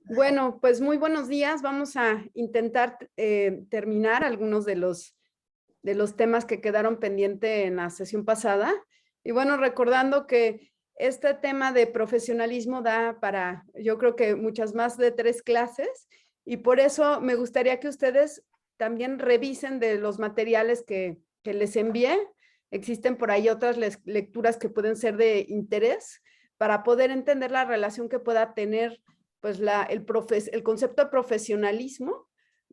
Bueno, pues muy buenos días. Vamos a intentar terminar algunos de los temas que quedaron pendientes en la sesión pasada. Y bueno, recordando que este tema de profesionalismo da para, yo creo que muchas más de 3 clases, y por eso me gustaría que ustedes también revisen de los materiales que les envié. Existen por ahí otras lecturas que pueden ser de interés para poder entender la relación que pueda tener pues el concepto de profesionalismo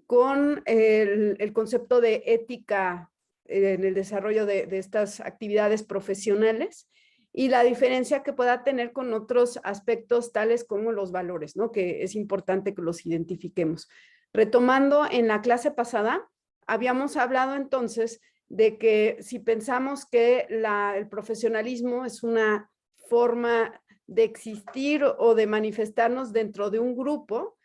con el concepto de ética en el desarrollo de estas actividades profesionales y la diferencia que pueda tener con otros aspectos tales como los valores, ¿no? Que es importante que los identifiquemos. Retomando en la clase pasada, habíamos hablado entonces de que si pensamos que el profesionalismo es una forma de existir o de manifestarnos dentro de un grupo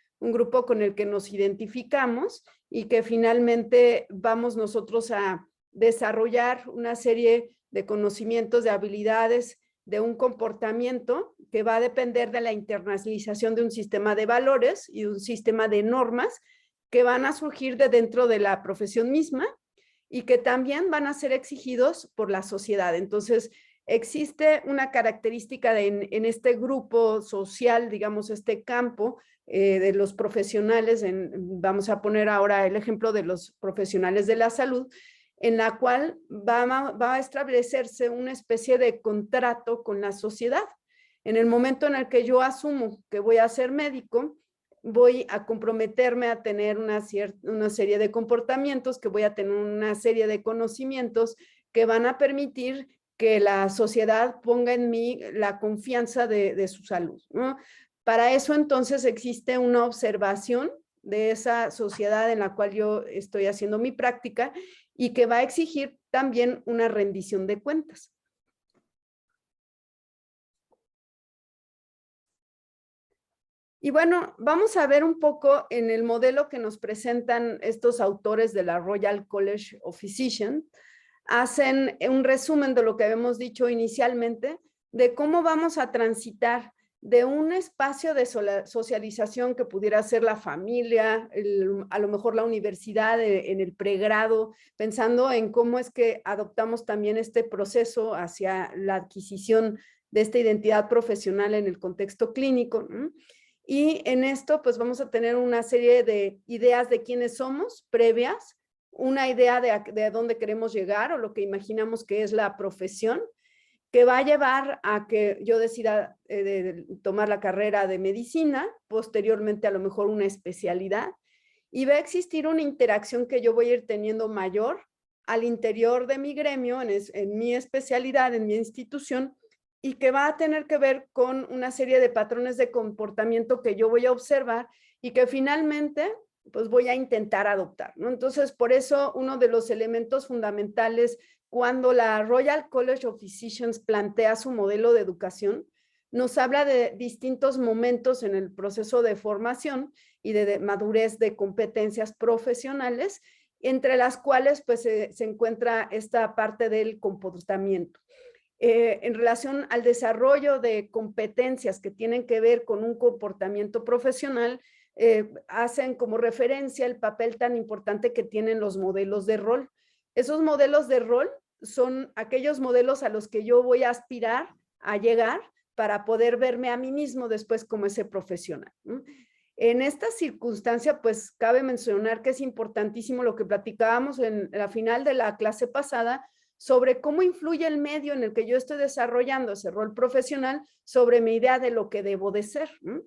con el que nos identificamos y que finalmente vamos nosotros a desarrollar una serie de conocimientos, de habilidades, de un comportamiento que va a depender de la internalización de un sistema de valores y un sistema de normas que van a surgir de dentro de la profesión misma y que también van a ser exigidos por la sociedad. Entonces, existe una característica en este grupo social, digamos, este campo de los profesionales, vamos a poner ahora el ejemplo de los profesionales de la salud, en la cual va a establecerse una especie de contrato con la sociedad. En el momento en el que yo asumo que voy a ser médico, voy a comprometerme a tener una serie de comportamientos, que voy a tener una serie de conocimientos que van a permitir que la sociedad ponga en mí la confianza de su salud, ¿no? Para eso entonces existe una observación de esa sociedad en la cual yo estoy haciendo mi práctica y que va a exigir también una rendición de cuentas. Y bueno, vamos a ver un poco en el modelo que nos presentan estos autores de la Royal College of Physicians. Hacen un resumen de lo que habíamos dicho inicialmente, de cómo vamos a transitar de un espacio de socialización que pudiera ser la familia, a lo mejor la universidad en el pregrado, pensando en cómo es que adoptamos también este proceso hacia la adquisición de esta identidad profesional en el contexto clínico, ¿no? Y en esto pues vamos a tener una serie de ideas de quiénes somos previas, una idea de dónde queremos llegar o lo que imaginamos que es la profesión, que va a llevar a que yo decida tomar la carrera de medicina, posteriormente a lo mejor una especialidad, y va a existir una interacción que yo voy a ir teniendo mayor al interior de mi gremio, en mi especialidad, en mi institución, y que va a tener que ver con una serie de patrones de comportamiento que yo voy a observar y que finalmente pues voy a intentar adoptar, ¿no? Entonces, por eso uno de los elementos fundamentales cuando la Royal College of Physicians plantea su modelo de educación, nos habla de distintos momentos en el proceso de formación y de madurez de competencias profesionales, entre las cuales pues se encuentra esta parte del comportamiento. En relación al desarrollo de competencias que tienen que ver con un comportamiento profesional, hacen como referencia el papel tan importante que tienen los modelos de rol. Esos modelos de rol son aquellos modelos a los que yo voy a aspirar a llegar para poder verme a mí mismo después como ese profesional, ¿no? En esta circunstancia, pues cabe mencionar que es importantísimo lo que platicábamos en la final de la clase pasada, sobre cómo influye el medio en el que yo estoy desarrollando ese rol profesional sobre mi idea de lo que debo de ser, ¿no?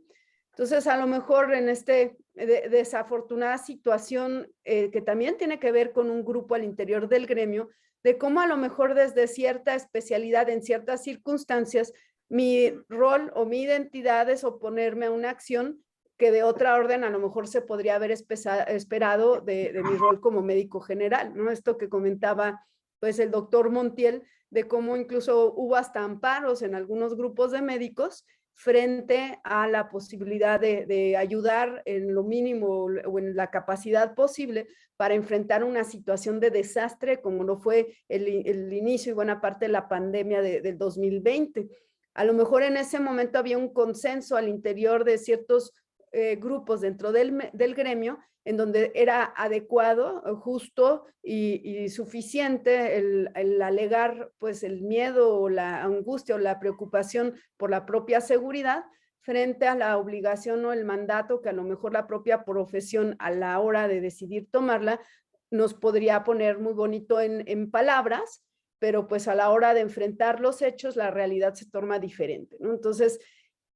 Entonces, a lo mejor en esta desafortunada situación que también tiene que ver con un grupo al interior del gremio, de cómo a lo mejor desde cierta especialidad en ciertas circunstancias, mi rol o mi identidad es oponerme a una acción que de otra orden a lo mejor se podría haber esperado de mi rol como médico general, ¿no? Esto que comentaba pues el doctor Montiel, de cómo incluso hubo hasta amparos en algunos grupos de médicos frente a la posibilidad de ayudar en lo mínimo o en la capacidad posible para enfrentar una situación de desastre como lo fue el inicio y buena parte de la pandemia del 2020. A lo mejor en ese momento había un consenso al interior de ciertos grupos dentro del gremio en donde era adecuado, justo y suficiente el alegar pues el miedo o la angustia o la preocupación por la propia seguridad frente a la obligación o el mandato que a lo mejor la propia profesión a la hora de decidir tomarla nos podría poner muy bonito en palabras, pero pues a la hora de enfrentar los hechos la realidad se torna diferente, ¿no? Entonces,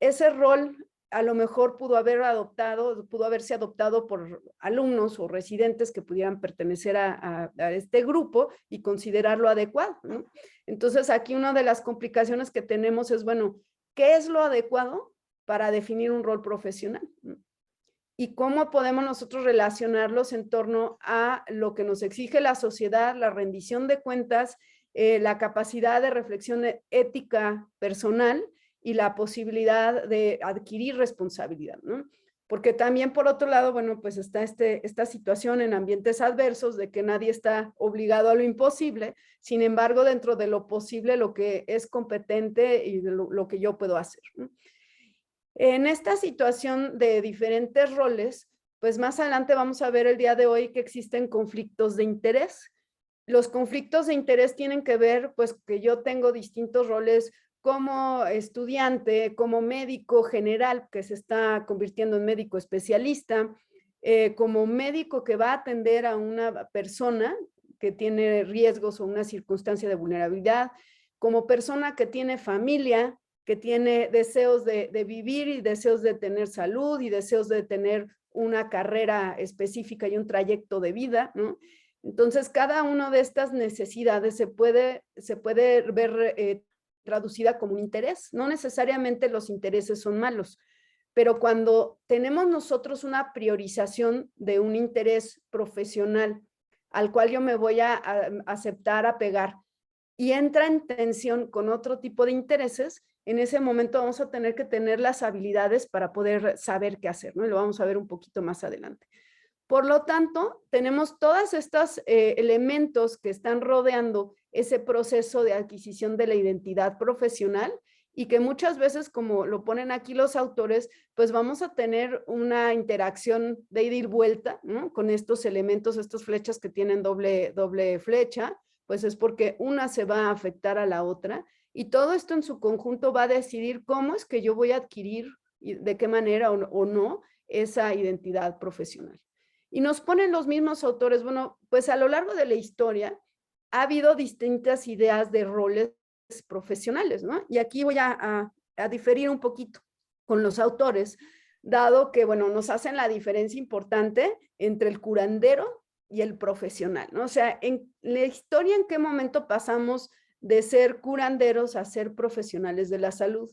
ese rol a lo mejor pudo haberse adoptado por alumnos o residentes que pudieran pertenecer a este grupo y considerarlo adecuado, ¿no? Entonces, aquí una de las complicaciones que tenemos es, bueno, ¿qué es lo adecuado para definir un rol profesional? Y cómo podemos nosotros relacionarlos en torno a lo que nos exige la sociedad, la rendición de cuentas, la capacidad de reflexión ética personal y la posibilidad de adquirir responsabilidad, ¿no? Porque también por otro lado, bueno, pues está esta situación en ambientes adversos de que nadie está obligado a lo imposible, sin embargo, dentro de lo posible, lo que es competente y lo que yo puedo hacer, ¿no? En esta situación de diferentes roles, pues más adelante vamos a ver el día de hoy que existen conflictos de interés. Los conflictos de interés tienen que ver, pues, que yo tengo distintos roles como estudiante, como médico general, que se está convirtiendo en médico especialista, como médico que va a atender a una persona que tiene riesgos o una circunstancia de vulnerabilidad, como persona que tiene familia, que tiene deseos de vivir y deseos de tener salud y deseos de tener una carrera específica y un trayecto de vida, ¿no? Entonces, cada una de estas necesidades se puede ver traducida como un interés. No necesariamente los intereses son malos, pero cuando tenemos nosotros una priorización de un interés profesional al cual yo me voy a aceptar, a pegar, y entra en tensión con otro tipo de intereses, en ese momento vamos a tener que tener las habilidades para poder saber qué hacer, ¿no? Y lo vamos a ver un poquito más adelante. Por lo tanto, tenemos todos estos elementos que están rodeando ese proceso de adquisición de la identidad profesional y que muchas veces, como lo ponen aquí los autores, pues vamos a tener una interacción de ida y vuelta, ¿no? Con estos elementos, estas flechas que tienen doble flecha, pues es porque una se va a afectar a la otra y todo esto en su conjunto va a decidir cómo es que yo voy a adquirir y de qué manera o no esa identidad profesional. Y nos ponen los mismos autores, bueno, pues a lo largo de la historia ha habido distintas ideas de roles profesionales, ¿no? Y aquí voy a diferir un poquito con los autores, dado que, bueno, nos hacen la diferencia importante entre el curandero y el profesional, ¿no? O sea, en la historia, ¿en qué momento pasamos de ser curanderos a ser profesionales de la salud?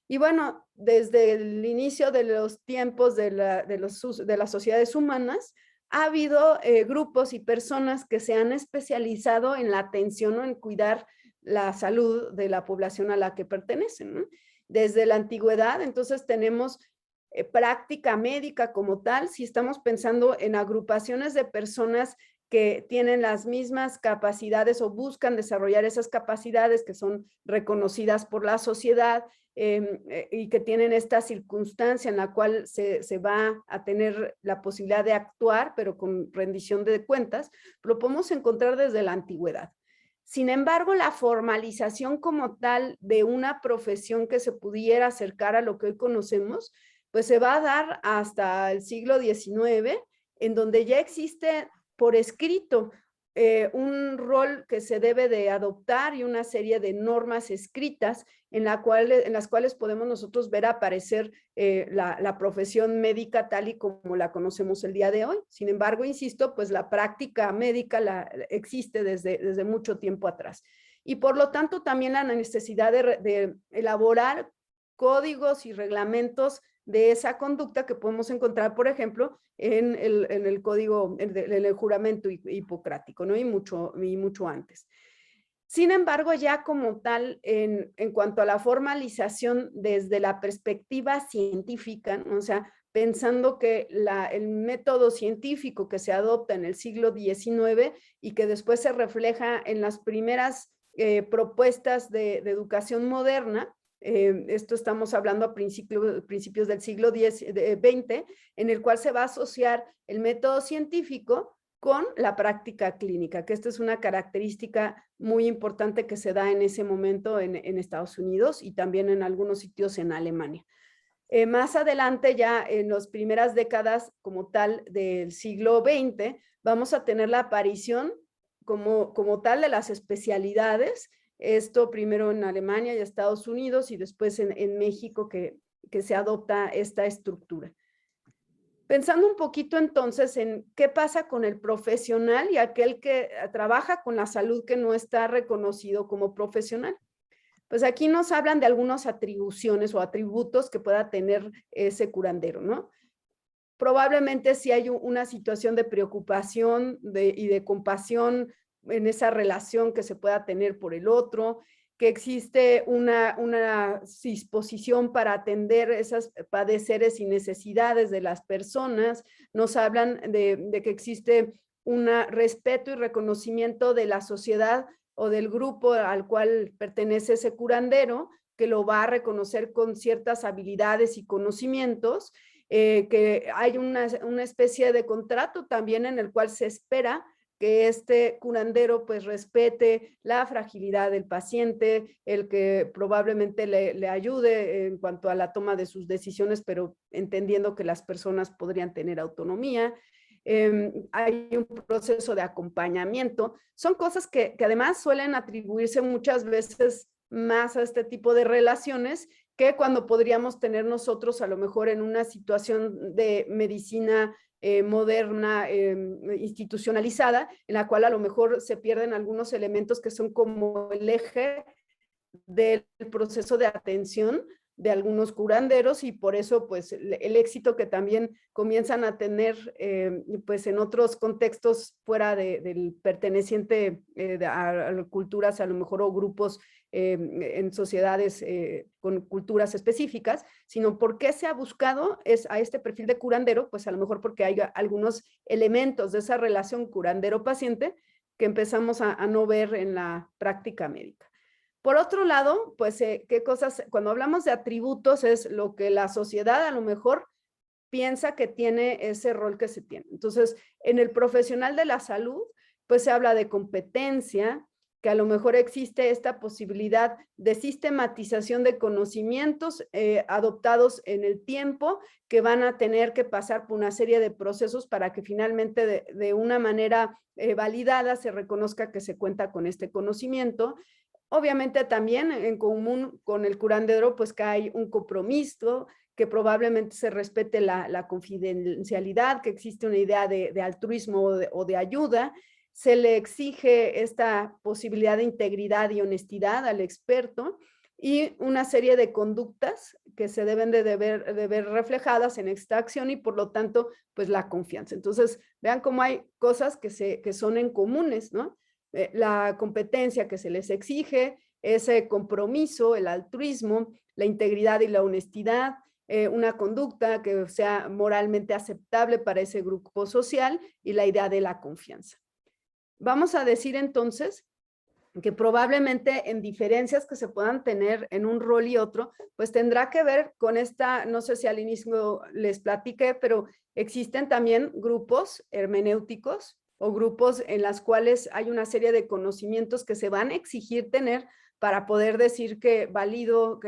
Y bueno, desde el inicio de los tiempos de las sociedades humanas, ha habido grupos y personas que se han especializado en la atención o en cuidar la salud de la población a la que pertenecen, ¿no? Desde la antigüedad, entonces tenemos práctica médica como tal, si estamos pensando en agrupaciones de personas que tienen las mismas capacidades o buscan desarrollar esas capacidades que son reconocidas por la sociedad y que tienen esta circunstancia en la cual se va a tener la posibilidad de actuar, pero con rendición de cuentas, lo podemos encontrar desde la antigüedad. Sin embargo, la formalización como tal de una profesión que se pudiera acercar a lo que hoy conocemos, pues se va a dar hasta el siglo XIX, en donde ya existe por escrito un rol que se debe de adoptar y una serie de normas escritas en las cuales podemos nosotros ver aparecer la profesión médica tal y como la conocemos el día de hoy. Sin embargo, insisto, pues la práctica médica existe desde mucho tiempo atrás. Y por lo tanto también la necesidad de elaborar códigos y reglamentos de esa conducta que podemos encontrar, por ejemplo, en el código, en el juramento hipocrático, ¿no? Y mucho antes. Sin embargo, ya como tal, en cuanto a la formalización desde la perspectiva científica, ¿no? O sea, pensando que el método científico que se adopta en el siglo XIX y que después se refleja en las primeras propuestas de educación moderna, esto estamos hablando a principios del siglo XX, en el cual se va a asociar el método científico con la práctica clínica, que esta es una característica muy importante que se da en ese momento en Estados Unidos y también en algunos sitios en Alemania. Más adelante, ya en las primeras décadas como tal del siglo XX, vamos a tener la aparición como tal de las especialidades, esto primero en Alemania y Estados Unidos y después en México que se adopta esta estructura. Pensando un poquito entonces en qué pasa con el profesional y aquel que trabaja con la salud que no está reconocido como profesional. Pues aquí nos hablan de algunas atribuciones o atributos que pueda tener ese curandero, ¿no? Probablemente si hay una situación de preocupación y de compasión en esa relación que se pueda tener por el otro, que existe una disposición para atender esos padeceres y necesidades de las personas. Nos hablan de que existe un respeto y reconocimiento de la sociedad o del grupo al cual pertenece ese curandero, que lo va a reconocer con ciertas habilidades y conocimientos, que hay una especie de contrato también en el cual se espera que este curandero pues respete la fragilidad del paciente, el que probablemente le ayude en cuanto a la toma de sus decisiones, pero entendiendo que las personas podrían tener autonomía. Hay un proceso de acompañamiento. Son cosas que además suelen atribuirse muchas veces más a este tipo de relaciones que cuando podríamos tener nosotros a lo mejor en una situación de medicina moderna, institucionalizada, en la cual a lo mejor se pierden algunos elementos que son como el eje del proceso de atención de algunos curanderos y por eso pues el éxito que también comienzan a tener pues en otros contextos fuera del perteneciente a culturas a lo mejor o grupos en sociedades con culturas específicas, sino porque se ha buscado a este perfil de curandero, pues a lo mejor porque hay algunos elementos de esa relación curandero-paciente que empezamos a no ver en la práctica médica. Por otro lado, pues, ¿qué cosas? Cuando hablamos de atributos es lo que la sociedad a lo mejor piensa que tiene ese rol que se tiene. Entonces, en el profesional de la salud, pues se habla de competencia, que a lo mejor existe esta posibilidad de sistematización de conocimientos adoptados en el tiempo que van a tener que pasar por una serie de procesos para que finalmente de una manera validada se reconozca que se cuenta con este conocimiento. Obviamente también en común con el curandero, pues que hay un compromiso, que probablemente se respete la confidencialidad, que existe una idea de altruismo o de ayuda, se le exige esta posibilidad de integridad y honestidad al experto y una serie de conductas que se deben de ver reflejadas en esta acción y por lo tanto, pues la confianza. Entonces, vean cómo hay cosas que son en comunes, ¿no? La competencia que se les exige, ese compromiso, el altruismo, la integridad y la honestidad, una conducta que sea moralmente aceptable para ese grupo social y la idea de la confianza. Vamos a decir entonces que probablemente en diferencias que se puedan tener en un rol y otro, pues tendrá que ver con esta, no sé si al inicio les platiqué, pero existen también grupos hermenéuticos o grupos en las cuales hay una serie de conocimientos que se van a exigir tener para poder decir que valido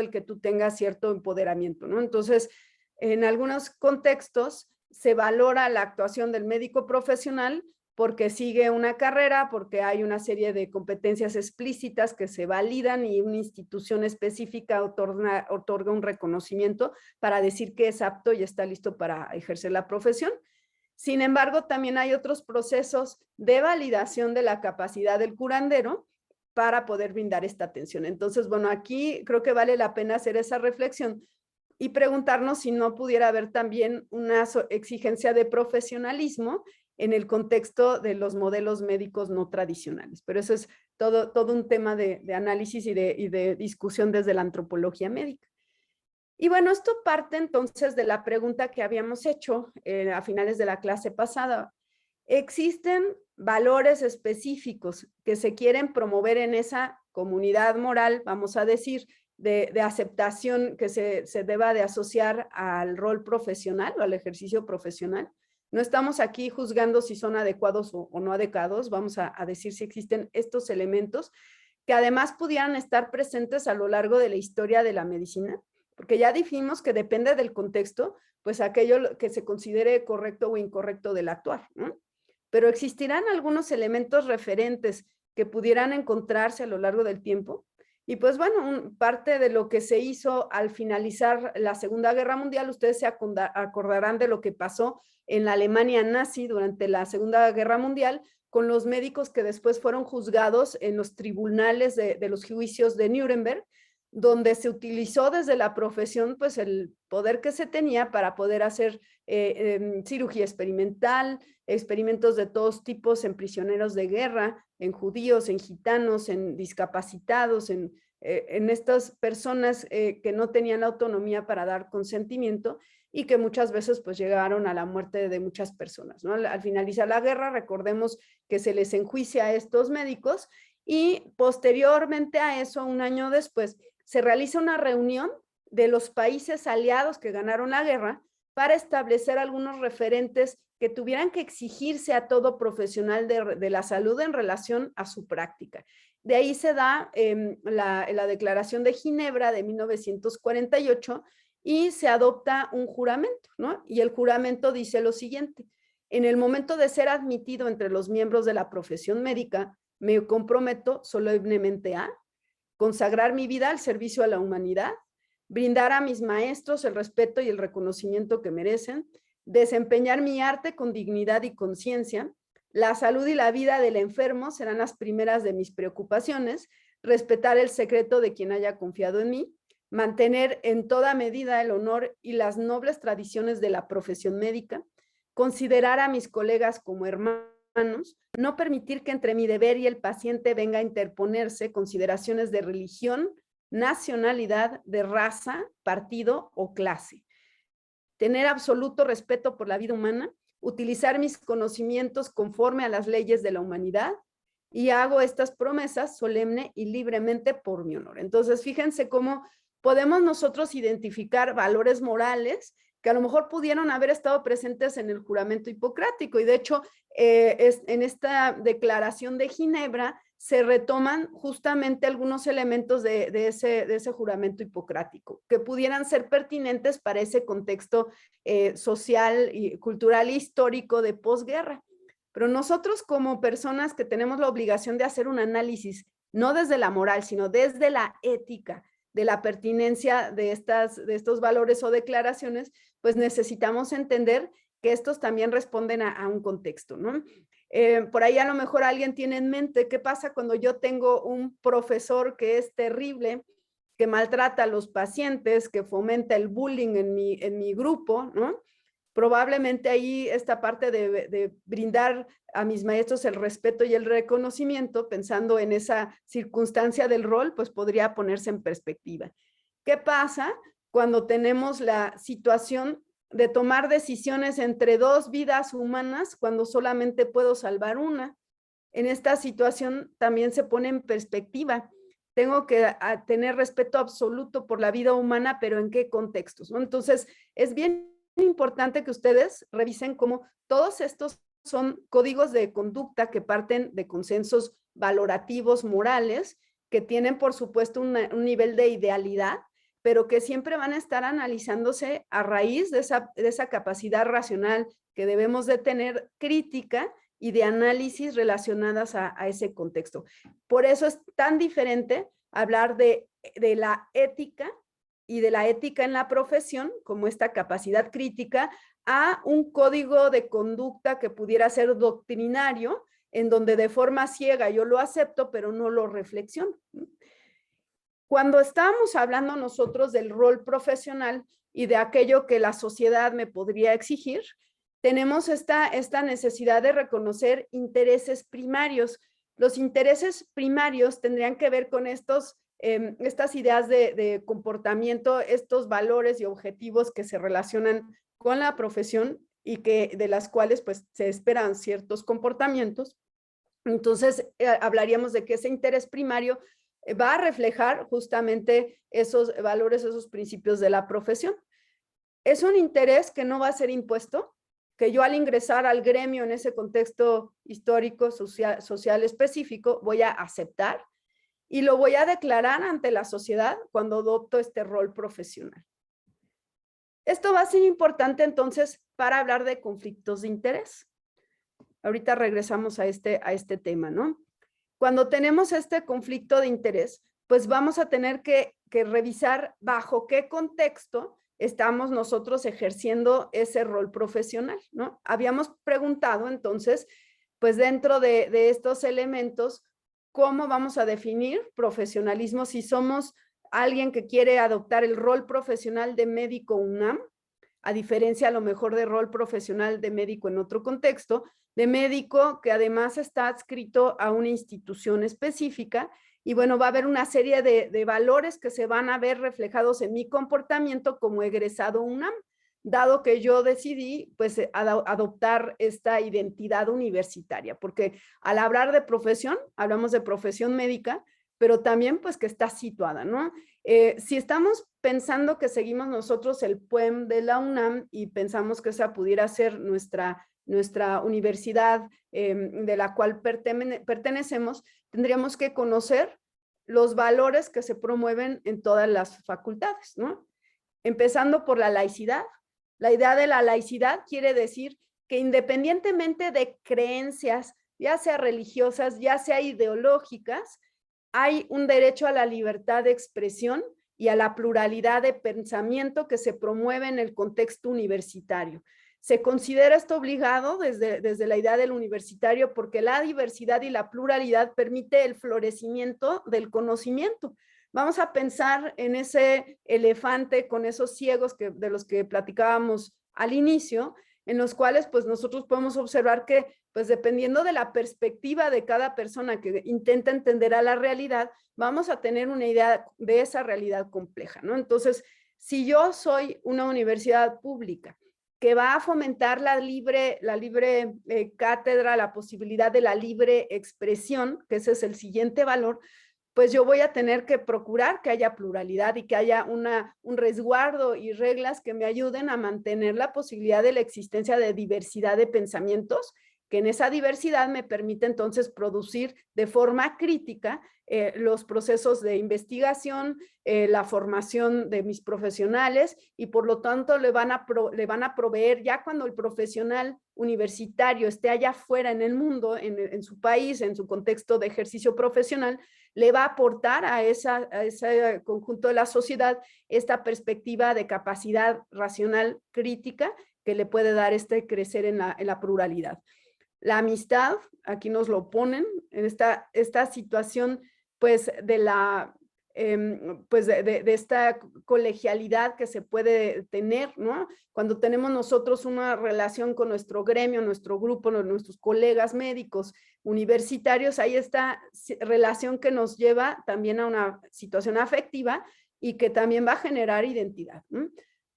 el que tú tengas cierto empoderamiento, ¿no? Entonces, en algunos contextos se valora la actuación del médico profesional porque sigue una carrera, porque hay una serie de competencias explícitas que se validan y una institución específica otorga un reconocimiento para decir que es apto y está listo para ejercer la profesión. Sin embargo, también hay otros procesos de validación de la capacidad del curandero para poder brindar esta atención. Entonces, bueno, aquí creo que vale la pena hacer esa reflexión y preguntarnos si no pudiera haber también una exigencia de profesionalismo en el contexto de los modelos médicos no tradicionales. Pero eso es todo un tema de análisis y de discusión desde la antropología médica. Y bueno, esto parte entonces de la pregunta que habíamos hecho a finales de la clase pasada. ¿Existen valores específicos que se quieren promover en esa comunidad moral, vamos a decir, de aceptación que se deba de asociar al rol profesional o al ejercicio profesional. No estamos aquí juzgando si son adecuados o no adecuados, vamos a decir si existen estos elementos que además pudieran estar presentes a lo largo de la historia de la medicina, porque ya dijimos que depende del contexto, pues aquello que se considere correcto o incorrecto del actuar, ¿no? Pero existirán algunos elementos referentes que pudieran encontrarse a lo largo del tiempo. Y pues bueno, parte de lo que se hizo al finalizar la Segunda Guerra Mundial, ustedes se acordarán de lo que pasó en la Alemania nazi durante la Segunda Guerra Mundial, con los médicos que después fueron juzgados en los tribunales de los juicios de Nuremberg, donde se utilizó desde la profesión pues el poder que se tenía para poder hacer cirugía experimental, experimentos de todos tipos en prisioneros de guerra, en judíos, en gitanos, en discapacitados, en estas personas que no tenían autonomía para dar consentimiento y que muchas veces pues llegaron a la muerte de muchas personas, ¿no? Al finalizar la guerra, recordemos que se les enjuicia a estos médicos y posteriormente a eso, un año después, se realiza una reunión de los países aliados que ganaron la guerra para establecer algunos referentes que tuvieran que exigirse a todo profesional de la salud en relación a su práctica. De ahí se da la Declaración de Ginebra de 1948 y se adopta un juramento, ¿no? Y el juramento dice lo siguiente: en el momento de ser admitido entre los miembros de la profesión médica, me comprometo solemnemente a consagrar mi vida al servicio a la humanidad, brindar a mis maestros el respeto y el reconocimiento que merecen, desempeñar mi arte con dignidad y conciencia, la salud y la vida del enfermo serán las primeras de mis preocupaciones, respetar el secreto de quien haya confiado en mí, mantener en toda medida el honor y las nobles tradiciones de la profesión médica, considerar a mis colegas como hermanos, no permitir que entre mi deber y el paciente venga a interponerse consideraciones de religión, nacionalidad, de raza, partido o clase. Tener absoluto respeto por la vida humana, utilizar mis conocimientos conforme a las leyes de la humanidad y hago estas promesas solemne y libremente por mi honor. Entonces, fíjense cómo podemos nosotros identificar valores morales que a lo mejor pudieron haber estado presentes en el juramento hipocrático y de hecho en esta declaración de Ginebra se retoman justamente algunos elementos de ese juramento hipocrático que pudieran ser pertinentes para ese contexto social, y cultural e histórico de posguerra. Pero nosotros como personas que tenemos la obligación de hacer un análisis, no desde la moral, sino desde la ética, de la pertinencia de estos valores o declaraciones, pues necesitamos entender que estos también responden a un contexto, ¿no? Por ahí a lo mejor alguien tiene en mente qué pasa cuando yo tengo un profesor que es terrible, que maltrata a los pacientes, que fomenta el bullying en mi grupo, ¿no? Probablemente ahí esta parte de brindar a mis maestros el respeto y el reconocimiento, pensando en esa circunstancia del rol, pues podría ponerse en perspectiva. ¿Qué pasa cuando tenemos la situación de tomar decisiones entre dos vidas humanas cuando solamente puedo salvar una? En esta situación también se pone en perspectiva. Tengo que tener respeto absoluto por la vida humana, pero ¿en qué contextos, ¿no? Entonces, es bien importante que ustedes revisen cómo todos estos son códigos de conducta que parten de consensos valorativos, morales, que tienen, por supuesto, un nivel de idealidad, pero que siempre van a estar analizándose a raíz de esa capacidad racional que debemos de tener, crítica y de análisis relacionadas a ese contexto. Por eso es tan diferente hablar de la ética y de la ética en la profesión, como esta capacidad crítica, a un código de conducta que pudiera ser doctrinario, en donde de forma ciega yo lo acepto, pero no lo reflexiono. Cuando estábamos hablando nosotros del rol profesional y de aquello que la sociedad me podría exigir, tenemos esta necesidad de reconocer intereses primarios. Los intereses primarios tendrían que ver con estas ideas de comportamiento, estos valores y objetivos que se relacionan con la profesión y de las cuales pues se esperan ciertos comportamientos. Entonces hablaríamos de que ese interés primario va a reflejar justamente esos valores, esos principios de la profesión. Es un interés que no va a ser impuesto, que yo al ingresar al gremio en ese contexto histórico, social específico, voy a aceptar y lo voy a declarar ante la sociedad cuando adopto este rol profesional. Esto va a ser importante entonces para hablar de conflictos de interés. Ahorita regresamos a este tema, ¿no? Cuando tenemos este conflicto de interés, pues vamos a tener que revisar bajo qué contexto estamos nosotros ejerciendo ese rol profesional, ¿no? Habíamos preguntado entonces, pues dentro de estos elementos, ¿cómo vamos a definir profesionalismo si somos alguien que quiere adoptar el rol profesional de médico UNAM, a diferencia a lo mejor de rol profesional de médico en otro contexto, de médico que además está adscrito a una institución específica y bueno, va a haber una serie de valores que se van a ver reflejados en mi comportamiento como egresado UNAM, dado que yo decidí pues adoptar esta identidad universitaria, porque al hablar de profesión, hablamos de profesión médica, pero también pues que está situada, ¿no? Si estamos pensando que seguimos nosotros el PUEM de la UNAM y pensamos que esa pudiera ser nuestra universidad de la cual pertenecemos, tendríamos que conocer los valores que se promueven en todas las facultades, ¿no? Empezando por la laicidad. La idea de la laicidad quiere decir que independientemente de creencias, ya sea religiosas, ya sea ideológicas, hay un derecho a la libertad de expresión y a la pluralidad de pensamiento que se promueve en el contexto universitario. Se considera esto obligado desde la idea del universitario porque la diversidad y la pluralidad permite el florecimiento del conocimiento. Vamos a pensar en ese elefante con esos ciegos de los que platicábamos al inicio, en los cuales pues nosotros podemos observar que pues dependiendo de la perspectiva de cada persona que intenta entender a la realidad, vamos a tener una idea de esa realidad compleja, ¿no? Entonces, si yo soy una universidad pública que va a fomentar la libre cátedra, la posibilidad de la libre expresión, que ese es el siguiente valor, pues yo voy a tener que procurar que haya pluralidad y que haya un resguardo y reglas que me ayuden a mantener la posibilidad de la existencia de diversidad de pensamientos, que en esa diversidad me permite entonces producir de forma crítica los procesos de investigación, la formación de mis profesionales y por lo tanto le van a proveer ya cuando el profesional universitario esté allá afuera en el mundo, en su país, en su contexto de ejercicio profesional, le va a aportar a ese conjunto de la sociedad esta perspectiva de capacidad racional crítica que le puede dar crecer en la pluralidad. La amistad, aquí nos lo ponen, en esta situación pues de esta colegialidad que se puede tener, ¿no? Cuando tenemos nosotros una relación con nuestro gremio, nuestro grupo, nuestros colegas médicos, universitarios, hay esta relación que nos lleva también a una situación afectiva y que también va a generar identidad, ¿no?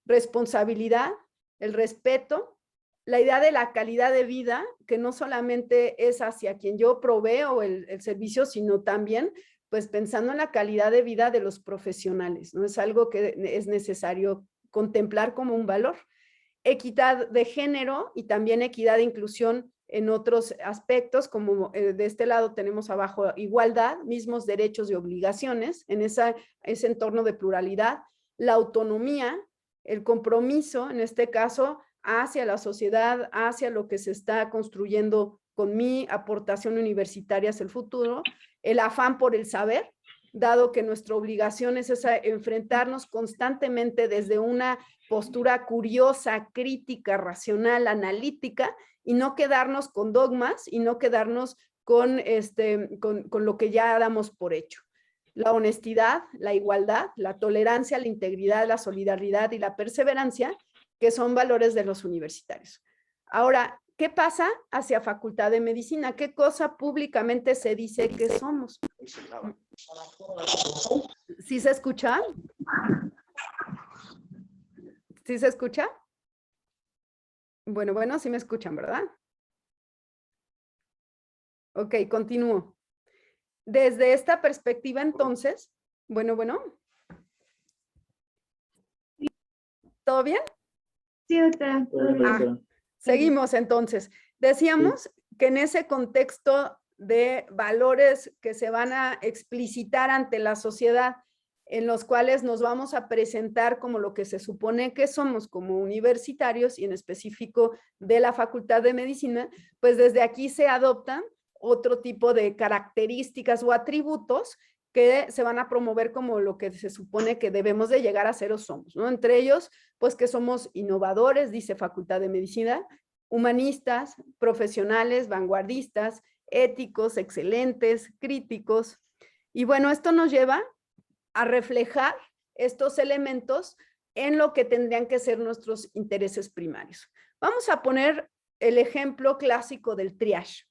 Responsabilidad, el respeto, la idea de la calidad de vida, que no solamente es hacia quien yo proveo el servicio, sino también pues pensando en la calidad de vida de los profesionales, ¿no? Es algo que es necesario contemplar como un valor. Equidad de género y también equidad de inclusión en otros aspectos, como de este lado tenemos abajo igualdad, mismos derechos y obligaciones en ese entorno de pluralidad, la autonomía, el compromiso, en este caso, hacia la sociedad, hacia lo que se está construyendo con mi aportación universitaria hacia el futuro, el afán por el saber, dado que nuestra obligación es esa, enfrentarnos constantemente desde una postura curiosa, crítica, racional, analítica, y no quedarnos con dogmas y no quedarnos con lo que ya damos por hecho. La honestidad, la igualdad, la tolerancia, la integridad, la solidaridad y la perseverancia, que son valores de los universitarios. Ahora, ¿qué pasa hacia Facultad de Medicina? ¿Qué cosa públicamente se dice que somos? ¿Sí se escucha? ¿Sí se escucha? Bueno, sí me escuchan, ¿verdad? Ok, continúo. Desde esta perspectiva, entonces, bueno, ¿todo bien? Sí, doctora. Seguimos entonces. Decíamos que en ese contexto de valores que se van a explicitar ante la sociedad, en los cuales nos vamos a presentar como lo que se supone que somos como universitarios y en específico de la Facultad de Medicina, pues desde aquí se adoptan otro tipo de características o atributos que se van a promover como lo que se supone que debemos de llegar a ser o somos, ¿no? Entre ellos, pues que somos innovadores, dice Facultad de Medicina, humanistas, profesionales, vanguardistas, éticos, excelentes, críticos. Y bueno, esto nos lleva a reflejar estos elementos en lo que tendrían que ser nuestros intereses primarios. Vamos a poner el ejemplo clásico del triage.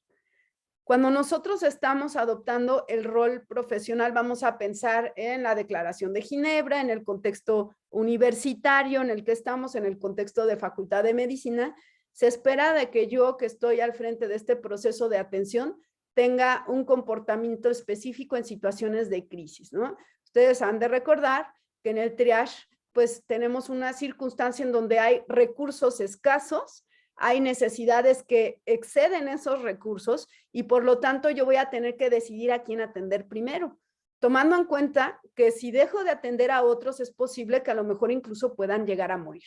Cuando nosotros estamos adoptando el rol profesional, vamos a pensar en la Declaración de Ginebra, en el contexto universitario en el que estamos, en el contexto de Facultad de Medicina. Se espera de que yo, que estoy al frente de este proceso de atención, tenga un comportamiento específico en situaciones de crisis, ¿no? Ustedes han de recordar que en el triage, pues tenemos una circunstancia en donde hay recursos escasos, hay necesidades que exceden esos recursos y por lo tanto yo voy a tener que decidir a quién atender primero, tomando en cuenta que si dejo de atender a otros es posible que a lo mejor incluso puedan llegar a morir.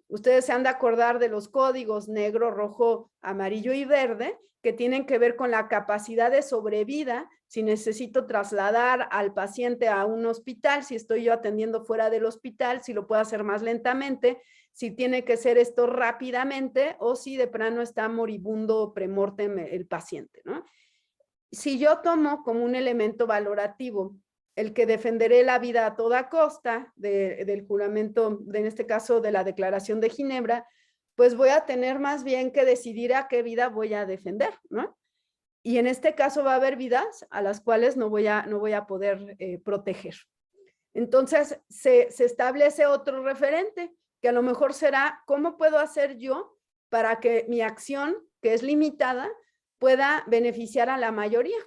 Ustedes se han de acordar de los códigos negro, rojo, amarillo y verde que tienen que ver con la capacidad de sobrevida, si necesito trasladar al paciente a un hospital, si estoy yo atendiendo fuera del hospital, si lo puedo hacer más lentamente, si tiene que ser esto rápidamente o si de plano está moribundo o premortem el paciente, ¿no? Si yo tomo como un elemento valorativo el que defenderé la vida a toda costa del juramento, en este caso de la Declaración de Ginebra, pues voy a tener más bien que decidir a qué vida voy a defender, ¿no? Y en este caso va a haber vidas a las cuales no voy a poder proteger. Entonces se establece otro referente, que a lo mejor será cómo puedo hacer yo para que mi acción, que es limitada, pueda beneficiar a la mayoría.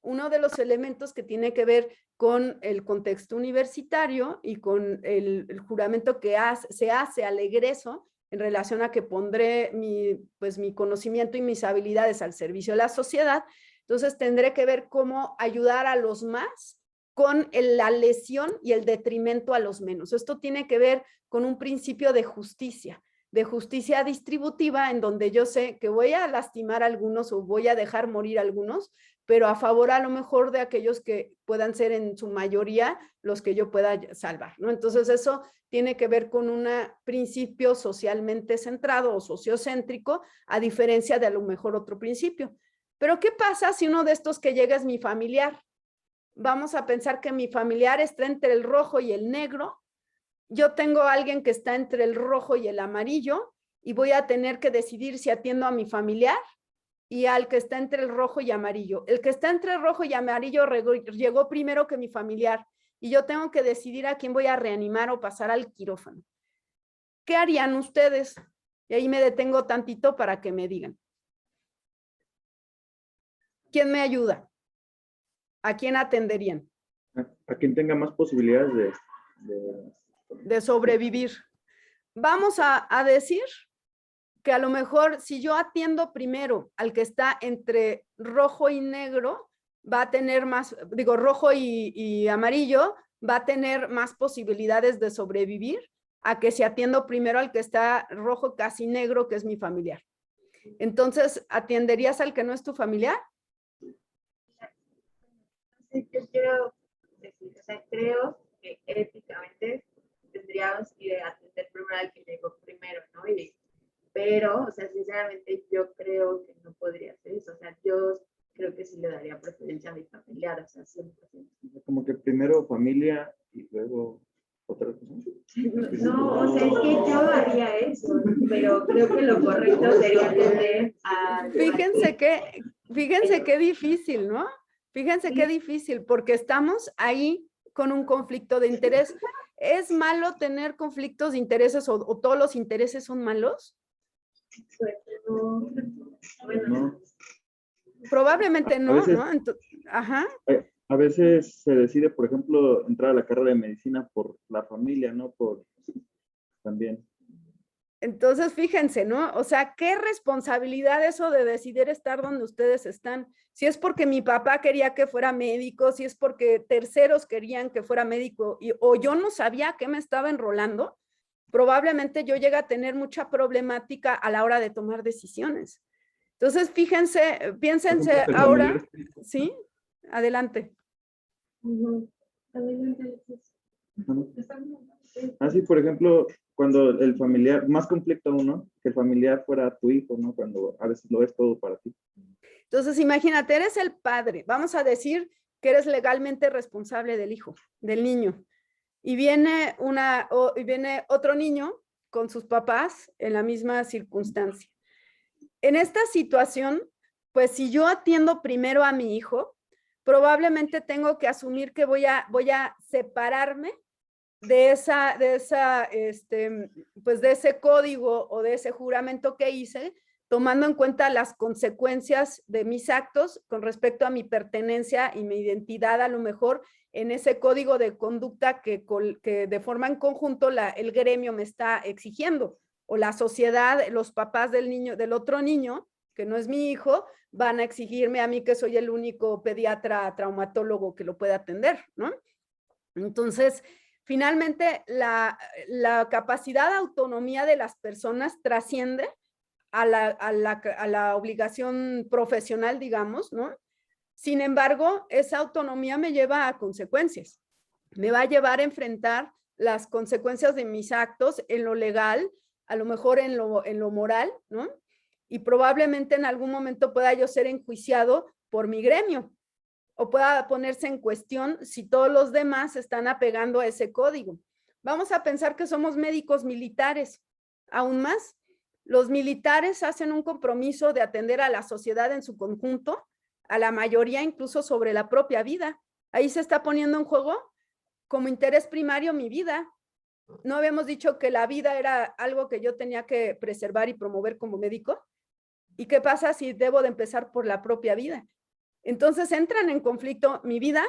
Uno de los elementos que tiene que ver con el contexto universitario y con el juramento que se hace al egreso en relación a que pondré mi conocimiento y mis habilidades al servicio de la sociedad. Entonces tendré que ver cómo ayudar a los más con la lesión y el detrimento a los menos. Esto tiene que ver con un principio de justicia distributiva, en donde yo sé que voy a lastimar a algunos o voy a dejar morir a algunos, pero a favor a lo mejor de aquellos que puedan ser en su mayoría los que yo pueda salvar, ¿no? Entonces eso tiene que ver con un principio socialmente centrado o sociocéntrico, a diferencia de a lo mejor otro principio. Pero ¿qué pasa si uno de estos que llega es mi familiar? Vamos a pensar que mi familiar está entre el rojo y el negro. Yo tengo a alguien que está entre el rojo y el amarillo y voy a tener que decidir si atiendo a mi familiar y al que está entre el rojo y amarillo. El que está entre el rojo y amarillo llegó primero que mi familiar y yo tengo que decidir a quién voy a reanimar o pasar al quirófano. ¿Qué harían ustedes? Y ahí me detengo tantito para que me digan. ¿Quién me ayuda? ¿A quién atenderían? A quien tenga más posibilidades de sobrevivir. Vamos a decir que a lo mejor si yo atiendo primero al que está entre rojo y negro, va a tener más, rojo y amarillo, va a tener más posibilidades de sobrevivir a que si atiendo primero al que está rojo casi negro, que es mi familiar. Entonces, ¿atenderías al que no es tu familiar? Sí, yo quiero decir, o sea, creo que éticamente tendríamos que atender primero al que llegó primero, ¿no? Pero, o sea, sinceramente yo creo que no podría hacer eso, o sea, yo creo que sí le daría preferencia a mi familiar, o sea, 100%. Como que primero familia y luego otra cosa. No, o sea, es que yo haría eso, pero creo que lo correcto sería atender a... Fíjense qué difícil, ¿no? Fíjense qué difícil, porque estamos ahí con un conflicto de interés. ¿Es malo tener conflictos de intereses o todos los intereses son malos? Bueno, probablemente no, veces, ¿no? Entonces, ajá. A veces se decide, por ejemplo, entrar a la carrera de medicina por la familia, ¿no? Por también. Entonces, fíjense, ¿no? O sea, qué responsabilidad eso de decidir estar donde ustedes están. Si es porque mi papá quería que fuera médico, si es porque terceros querían que fuera médico, o yo no sabía a qué me estaba enrolando, probablemente yo llegue a tener mucha problemática a la hora de tomar decisiones. Entonces, fíjense, piénsense Por ejemplo, el ahora, familiar. ¿sí? Adelante. Así, por ejemplo, cuando el familiar, más conflicto aún, ¿no? Que el familiar fuera tu hijo, ¿no? Cuando a veces lo es todo para ti. Entonces, imagínate, eres el padre. Vamos a decir que eres legalmente responsable del hijo, del niño. Y viene otro niño con sus papás en la misma circunstancia. En esta situación, pues si yo atiendo primero a mi hijo, probablemente tengo que asumir que voy a separarme de pues de ese código o de ese juramento que hice, tomando en cuenta las consecuencias de mis actos con respecto a mi pertenencia y mi identidad, a lo mejor en ese código de conducta que de forma en conjunto el gremio me está exigiendo, o la sociedad, los papás del otro niño, que no es mi hijo, van a exigirme a mí, que soy el único pediatra traumatólogo que lo puede atender, ¿no? Entonces, finalmente, la capacidad de autonomía de las personas trasciende a la obligación profesional, digamos, ¿no? Sin embargo, esa autonomía me lleva a consecuencias. Me va a llevar a enfrentar las consecuencias de mis actos en lo legal, a lo mejor en lo moral, ¿no? Y probablemente en algún momento pueda yo ser enjuiciado por mi gremio, o pueda ponerse en cuestión si todos los demás se están apegando a ese código. Vamos a pensar que somos médicos militares. Aún más, los militares hacen un compromiso de atender a la sociedad en su conjunto, a la mayoría incluso sobre la propia vida. Ahí se está poniendo en juego como interés primario mi vida. ¿No habíamos dicho que la vida era algo que yo tenía que preservar y promover como médico? ¿Y qué pasa si debo de empezar por la propia vida? Entonces entran en conflicto mi vida,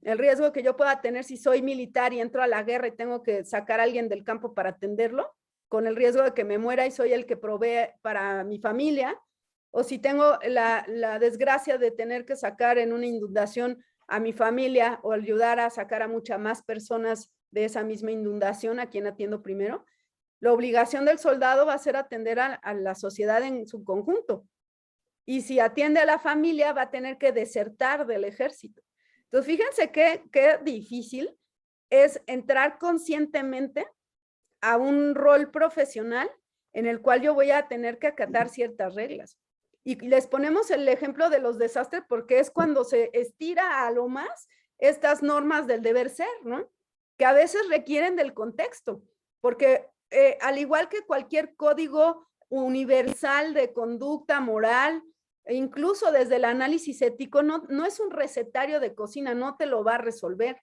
el riesgo que yo pueda tener si soy militar y entro a la guerra y tengo que sacar a alguien del campo para atenderlo, con el riesgo de que me muera y soy el que provee para mi familia, o si tengo la desgracia de tener que sacar en una inundación a mi familia o ayudar a sacar a muchas más personas de esa misma inundación, a quien atiendo primero. La obligación del soldado va a ser atender a la sociedad en su conjunto. Y si atiende a la familia, va a tener que desertar del ejército. Entonces, fíjense qué difícil es entrar conscientemente a un rol profesional en el cual yo voy a tener que acatar ciertas reglas. Y les ponemos el ejemplo de los desastres porque es cuando se estira a lo más estas normas del deber ser, ¿no? Que a veces requieren del contexto, porque al igual que cualquier código universal de conducta moral, e incluso desde el análisis ético, no es un recetario de cocina, no te lo va a resolver.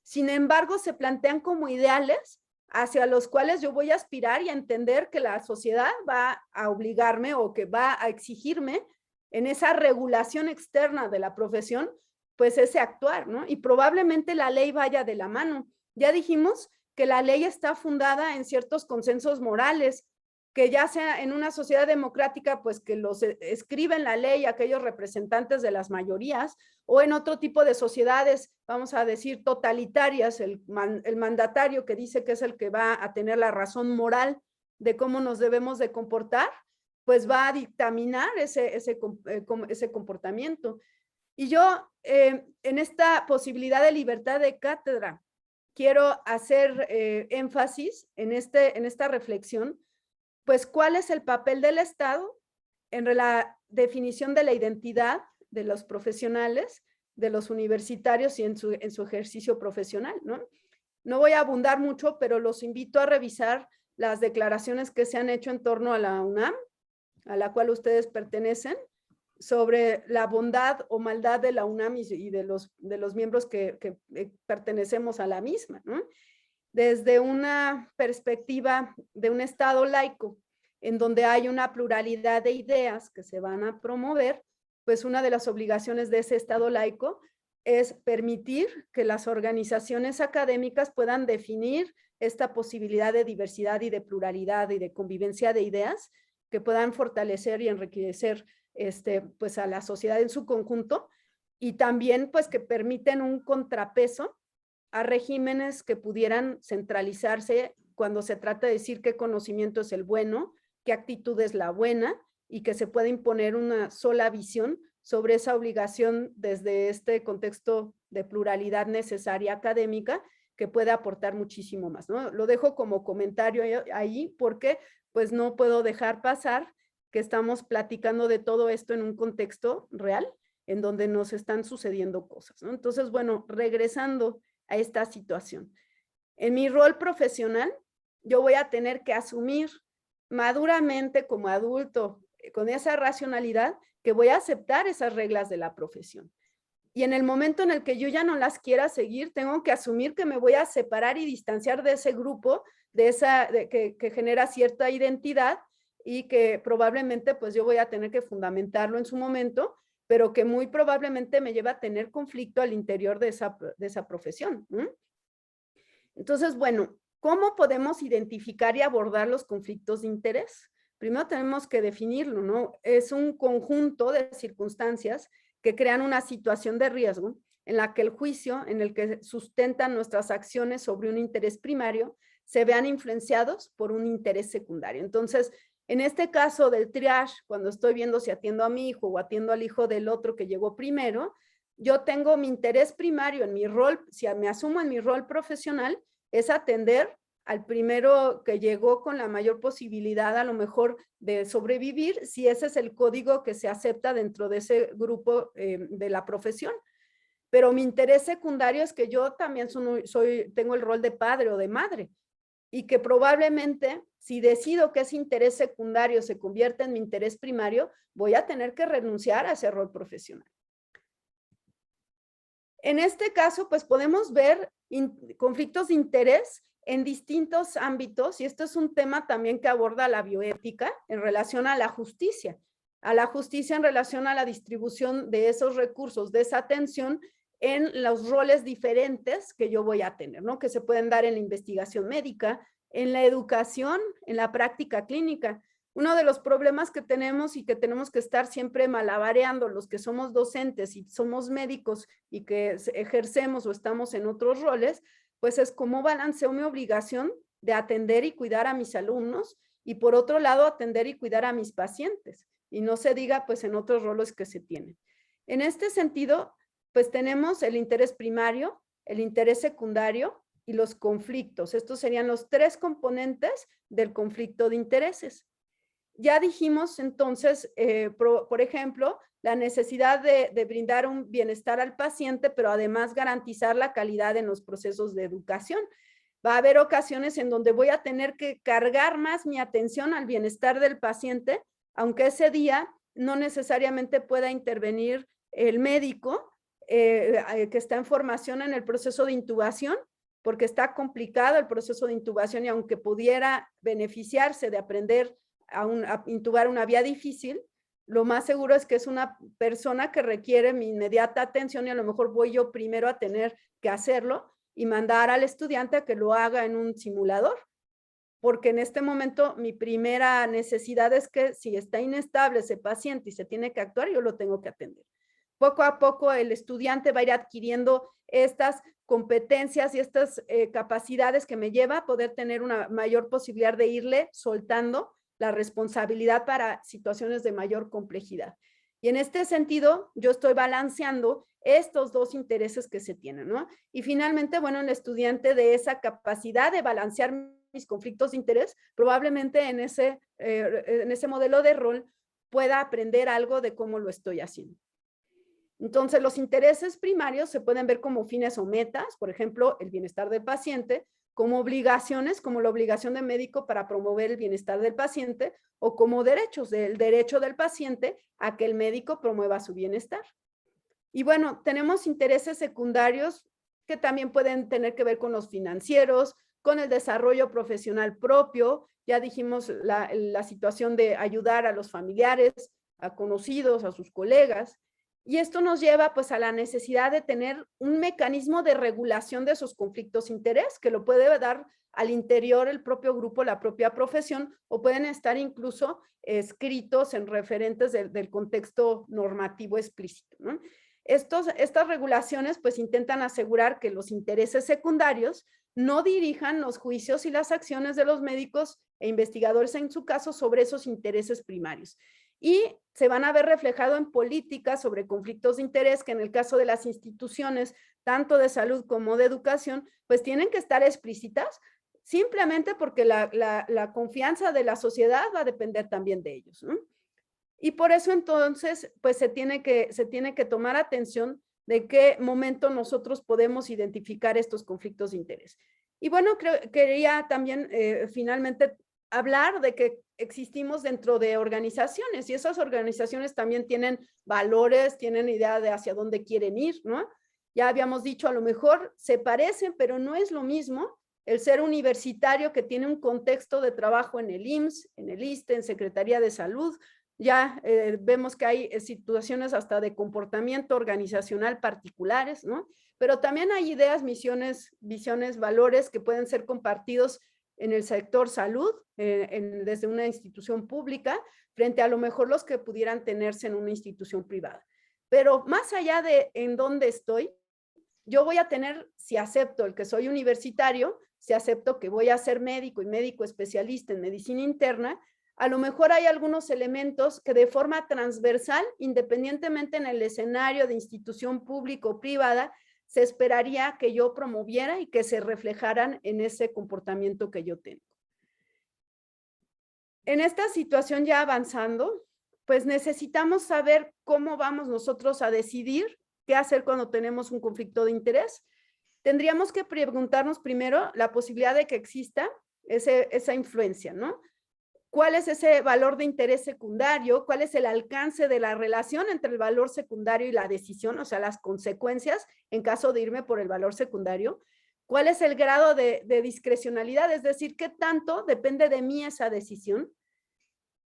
Sin embargo, se plantean como ideales hacia los cuales yo voy a aspirar y a entender que la sociedad va a obligarme o que va a exigirme en esa regulación externa de la profesión, pues ese actuar, ¿no? Y probablemente la ley vaya de la mano. Ya dijimos que la ley está fundada en ciertos consensos morales, que ya sea en una sociedad democrática, pues que los escriben la ley aquellos representantes de las mayorías, o en otro tipo de sociedades, vamos a decir, totalitarias, el mandatario que dice que es el que va a tener la razón moral de cómo nos debemos de comportar, pues va a dictaminar ese comportamiento. Y yo, en esta posibilidad de libertad de cátedra, quiero hacer énfasis en esta reflexión, pues, ¿cuál es el papel del Estado en la definición de la identidad de los profesionales, de los universitarios y en su ejercicio profesional, ¿no? No voy a abundar mucho, pero los invito a revisar las declaraciones que se han hecho en torno a la UNAM, a la cual ustedes pertenecen, sobre la bondad o maldad de la UNAM y de los miembros que pertenecemos a la misma, ¿no? Desde una perspectiva de un Estado laico, en donde hay una pluralidad de ideas que se van a promover, pues una de las obligaciones de ese Estado laico es permitir que las organizaciones académicas puedan definir esta posibilidad de diversidad y de pluralidad y de convivencia de ideas que puedan fortalecer y enriquecer pues a la sociedad en su conjunto, y también pues que permiten un contrapeso a regímenes que pudieran centralizarse cuando se trata de decir qué conocimiento es el bueno, qué actitud es la buena, y que se pueda imponer una sola visión sobre esa obligación desde este contexto de pluralidad necesaria académica que puede aportar muchísimo más, ¿no? Lo dejo como comentario ahí porque pues no puedo dejar pasar que estamos platicando de todo esto en un contexto real, en donde nos están sucediendo cosas, ¿no? Entonces, bueno, regresando a esta situación. En mi rol profesional, yo voy a tener que asumir maduramente como adulto, con esa racionalidad, que voy a aceptar esas reglas de la profesión. Y en el momento en el que yo ya no las quiera seguir, tengo que asumir que me voy a separar y distanciar de ese grupo, que genera cierta identidad y que probablemente pues yo voy a tener que fundamentarlo en su momento, pero que muy probablemente me lleva a tener conflicto al interior de esa profesión. Entonces, bueno, ¿cómo podemos identificar y abordar los conflictos de interés? Primero tenemos que definirlo, ¿no? Es un conjunto de circunstancias que crean una situación de riesgo en la que el juicio, en el que sustentan nuestras acciones sobre un interés primario, se vean influenciados por un interés secundario. Entonces, en este caso del triage, cuando estoy viendo si atiendo a mi hijo o atiendo al hijo del otro que llegó primero, yo tengo mi interés primario en mi rol, si me asumo en mi rol profesional, es atender al primero que llegó con la mayor posibilidad a lo mejor de sobrevivir, si ese es el código que se acepta dentro de ese grupo de la profesión. Pero mi interés secundario es que yo también tengo el rol de padre o de madre, y que probablemente si decido que ese interés secundario se convierte en mi interés primario, voy a tener que renunciar a ese rol profesional. En este caso, pues podemos ver conflictos de interés en distintos ámbitos, y esto es un tema también que aborda la bioética en relación a la justicia en relación a la distribución de esos recursos, de esa atención en los roles diferentes que yo voy a tener, ¿no? Que se pueden dar en la investigación médica, en la educación, en la práctica clínica. Uno de los problemas que tenemos y que tenemos que estar siempre malabareando los que somos docentes y somos médicos y que ejercemos o estamos en otros roles, pues es cómo balanceo mi obligación de atender y cuidar a mis alumnos y por otro lado atender y cuidar a mis pacientes, y no se diga pues en otros roles que se tienen. En este sentido, pues tenemos el interés primario, el interés secundario y los conflictos. Estos serían los tres componentes del conflicto de intereses. Ya dijimos entonces, por ejemplo, la necesidad de brindar un bienestar al paciente, pero además garantizar la calidad en los procesos de educación. Va a haber ocasiones en donde voy a tener que cargar más mi atención al bienestar del paciente, aunque ese día no necesariamente pueda intervenir el médico que está en formación en el proceso de intubación, porque está complicado el proceso de intubación, y aunque pudiera beneficiarse de aprender a intubar una vía difícil, lo más seguro es que es una persona que requiere mi inmediata atención y a lo mejor voy yo primero a tener que hacerlo y mandar al estudiante a que lo haga en un simulador, porque en este momento mi primera necesidad es que si está inestable ese paciente y se tiene que actuar, yo lo tengo que atender. Poco a poco el estudiante va a ir adquiriendo estas competencias y estas capacidades que me lleva a poder tener una mayor posibilidad de irle soltando la responsabilidad para situaciones de mayor complejidad. Y en este sentido, yo estoy balanceando estos dos intereses que se tienen, ¿no? Y finalmente, bueno, el estudiante de esa capacidad de balancear mis conflictos de interés, probablemente en ese modelo de rol pueda aprender algo de cómo lo estoy haciendo. Entonces, los intereses primarios se pueden ver como fines o metas, por ejemplo, el bienestar del paciente, como obligaciones, como la obligación del médico para promover el bienestar del paciente, o como derechos, el derecho del paciente a que el médico promueva su bienestar. Y bueno, tenemos intereses secundarios que también pueden tener que ver con los financieros, con el desarrollo profesional propio. Ya dijimos la situación de ayudar a los familiares, a conocidos, a sus colegas. Y esto nos lleva pues a la necesidad de tener un mecanismo de regulación de esos conflictos de interés, que lo puede dar al interior el propio grupo, la propia profesión, o pueden estar incluso escritos en referentes del contexto normativo explícito, ¿no? Estas regulaciones pues intentan asegurar que los intereses secundarios no dirijan los juicios y las acciones de los médicos e investigadores en su caso sobre esos intereses primarios. Y se van a ver reflejado en políticas sobre conflictos de interés que en el caso de las instituciones, tanto de salud como de educación, pues tienen que estar explícitas, simplemente porque la confianza de la sociedad va a depender también de ellos, ¿no? Y por eso entonces, pues se tiene que tomar atención de qué momento nosotros podemos identificar estos conflictos de interés. Y bueno, quería también finalmente hablar de que existimos dentro de organizaciones y esas organizaciones también tienen valores, tienen idea de hacia dónde quieren ir, ¿no? Ya habíamos dicho, a lo mejor se parecen, pero no es lo mismo el ser universitario que tiene un contexto de trabajo en el IMSS, en el ISSSTE, en Secretaría de Salud. Ya vemos que hay situaciones hasta de comportamiento organizacional particulares, ¿no? Pero también hay ideas, misiones, visiones, valores que pueden ser compartidos en el sector salud, desde una institución pública, frente a lo mejor los que pudieran tenerse en una institución privada. Pero más allá de en dónde estoy, yo voy a tener, si acepto el que soy universitario, si acepto que voy a ser médico y médico especialista en medicina interna, a lo mejor hay algunos elementos que de forma transversal, independientemente en el escenario de institución pública o privada, se esperaría que yo promoviera y que se reflejaran en ese comportamiento que yo tengo. En esta situación ya avanzando, pues necesitamos saber cómo vamos nosotros a decidir qué hacer cuando tenemos un conflicto de interés. Tendríamos que preguntarnos primero la posibilidad de que exista esa influencia, ¿no? ¿Cuál es ese valor de interés secundario? ¿Cuál es el alcance de la relación entre el valor secundario y la decisión? O sea, las consecuencias en caso de irme por el valor secundario. ¿Cuál es el grado de discrecionalidad? Es decir, ¿qué tanto depende de mí esa decisión?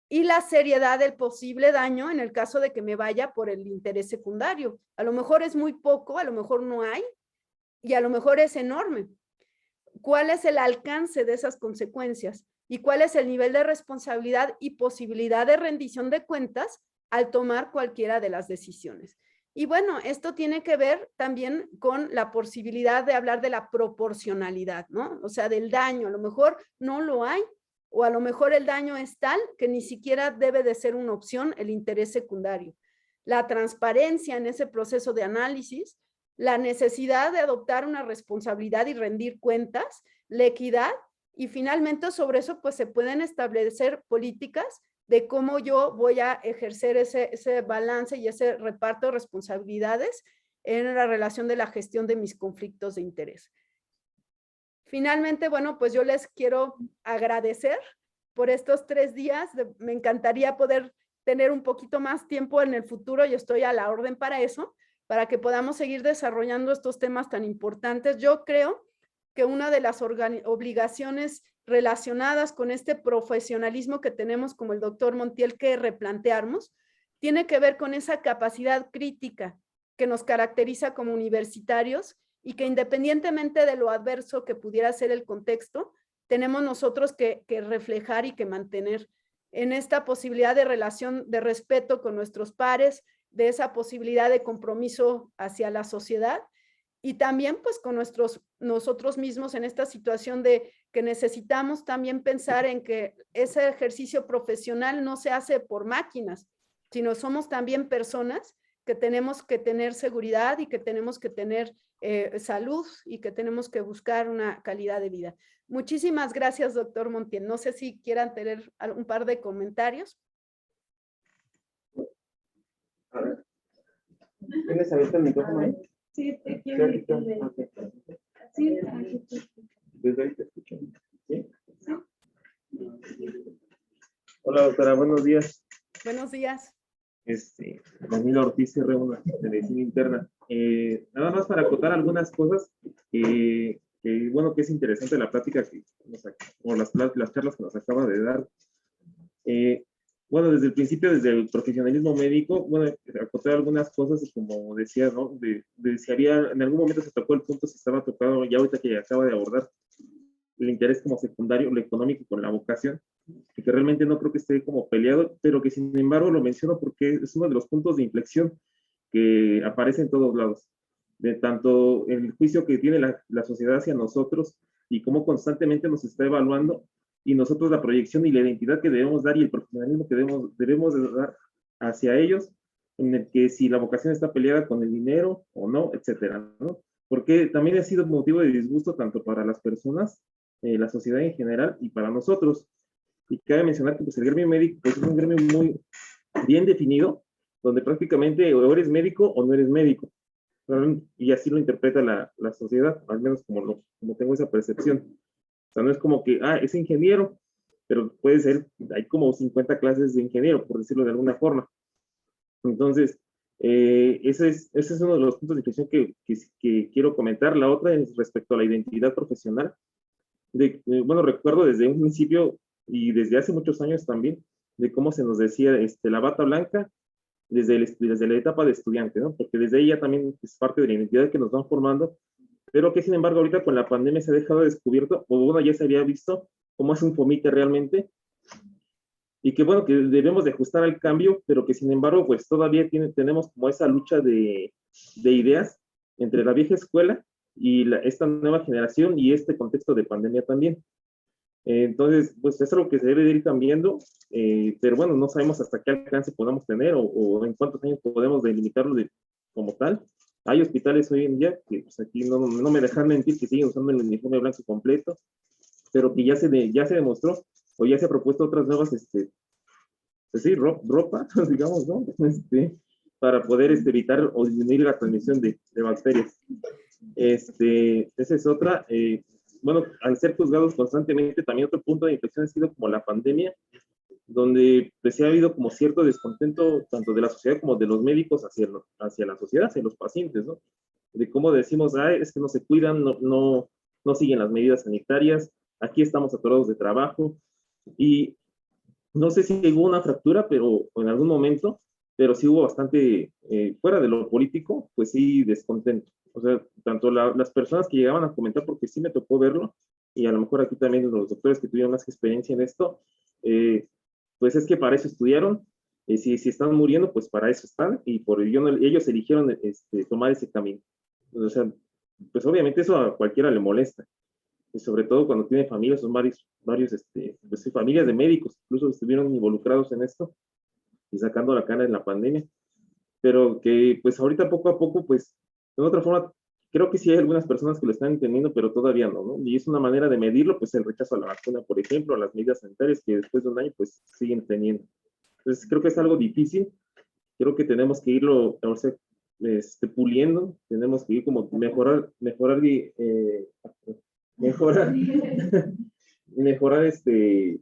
Y la seriedad del posible daño en el caso de que me vaya por el interés secundario. A lo mejor es muy poco, a lo mejor no hay, y a lo mejor es enorme. ¿Cuál es el alcance de esas consecuencias? ¿Y cuál es el nivel de responsabilidad y posibilidad de rendición de cuentas al tomar cualquiera de las decisiones? Y bueno, esto tiene que ver también con la posibilidad de hablar de la proporcionalidad, ¿no? O sea, del daño. A lo mejor no lo hay, o a lo mejor el daño es tal que ni siquiera debe de ser una opción el interés secundario. La transparencia en ese proceso de análisis, la necesidad de adoptar una responsabilidad y rendir cuentas, la equidad, y finalmente sobre eso pues se pueden establecer políticas de cómo yo voy a ejercer ese balance y ese reparto de responsabilidades en la relación de la gestión de mis conflictos de interés. Finalmente, bueno, pues yo les quiero agradecer por estos 3 días. Me encantaría poder tener un poquito más tiempo en el futuro. Yo estoy a la orden para eso, para que podamos seguir desarrollando estos temas tan importantes. Yo creo que una de las obligaciones relacionadas con este profesionalismo que tenemos como el doctor Montiel que replantearnos, tiene que ver con esa capacidad crítica que nos caracteriza como universitarios y que independientemente de lo adverso que pudiera ser el contexto, tenemos nosotros que reflejar y que mantener en esta posibilidad de relación de respeto con nuestros pares, de esa posibilidad de compromiso hacia la sociedad y también pues con nosotros mismos en esta situación de que necesitamos también pensar en que ese ejercicio profesional no se hace por máquinas, sino somos también personas que tenemos que tener seguridad y que tenemos que tener salud y que tenemos que buscar una calidad de vida. Muchísimas gracias, doctor Montiel. No sé si quieran tener un par de comentarios. A ver. ¿Tienes abierto el micrófono ahí? Sí, te quiero. Sí, Desde ahí te escucho. ¿Sí? Hola, doctora, buenos días. Buenos días. Danilo Ortiz, R1 de Medicina Interna. Nada más para acotar algunas cosas bueno, que es interesante la plática que o las charlas que nos acaba de dar. bueno, desde el principio, desde el profesionalismo médico, bueno, acotar algunas cosas, como decía, ¿no? De si había, en algún momento se tocó el punto, si estaba tocado, ya ahorita que acaba de abordar, el interés como secundario, lo económico con la vocación, y que realmente no creo que esté como peleado, pero que sin embargo lo menciono porque es uno de los puntos de inflexión que aparece en todos lados, de tanto el juicio que tiene la sociedad hacia nosotros y cómo constantemente nos está evaluando, y nosotros la proyección y la identidad que debemos dar y el profesionalismo que debemos de dar hacia ellos, en el que si la vocación está peleada con el dinero o no, etcétera, ¿no? Porque también ha sido motivo de disgusto tanto para las personas, la sociedad en general y para nosotros. Y cabe mencionar que pues, el gremio médico pues, es un gremio muy bien definido, donde prácticamente o eres médico o no eres médico. Y así lo interpreta la sociedad, al menos como tengo esa percepción. O sea, no es como que, es ingeniero, pero puede ser, hay como 50 clases de ingeniero, por decirlo de alguna forma. Entonces, ese es uno de los puntos de inflexión que quiero comentar. La otra es respecto a la identidad profesional. Bueno, recuerdo desde un principio y desde hace muchos años también, de cómo se nos decía la bata blanca desde la etapa de estudiante, ¿no? Porque desde ahí ya también es parte de la identidad que nos van formando, pero que sin embargo ahorita con la pandemia se ha dejado descubierto, o bueno, ya se había visto cómo es un fomite realmente, y que bueno, que debemos de ajustar al cambio, pero que sin embargo pues todavía tenemos como esa lucha de ideas entre la vieja escuela y esta nueva generación y este contexto de pandemia también. Entonces, pues es algo que se debe de ir cambiando, pero bueno, no sabemos hasta qué alcance podamos tener o en cuántos años podemos delimitarlo como tal. Hay hospitales hoy en día que pues aquí no me dejan mentir que siguen usando el uniforme blanco completo, pero que ya se demostró o ya se ha propuesto otras nuevas, pues sí, ropa, digamos, ¿no? Para poder evitar o disminuir la transmisión de bacterias. Esa es otra. Bueno, al ser juzgados constantemente, también otro punto de inflexión ha sido como la pandemia, donde pues ha habido como cierto descontento tanto de la sociedad como de los médicos hacia la sociedad, hacia los pacientes, ¿no? De cómo decimos, es que no se cuidan, no siguen las medidas sanitarias, aquí estamos atorados de trabajo, y no sé si hubo una fractura, pero en algún momento, pero sí hubo bastante, fuera de lo político, pues sí, descontento. O sea, tanto las personas que llegaban a comentar, porque sí me tocó verlo, y a lo mejor aquí también los doctores que tuvieron más experiencia en esto, pues es que para eso estudiaron, si están muriendo, pues para eso están, y ellos eligieron tomar ese camino. O sea, pues obviamente eso a cualquiera le molesta, y sobre todo cuando tiene familias, son varios pues, familias de médicos, incluso estuvieron involucrados en esto, y sacando la cara en la pandemia, pero que pues ahorita poco a poco, pues de otra forma, creo que sí hay algunas personas que lo están entendiendo, pero todavía no, Y es una manera de medirlo, pues el rechazo a la vacuna, por ejemplo, a las medidas sanitarias que después de un año, pues siguen teniendo. Entonces creo que es algo difícil, creo que tenemos que irlo, o sea, puliendo, tenemos que ir como mejorar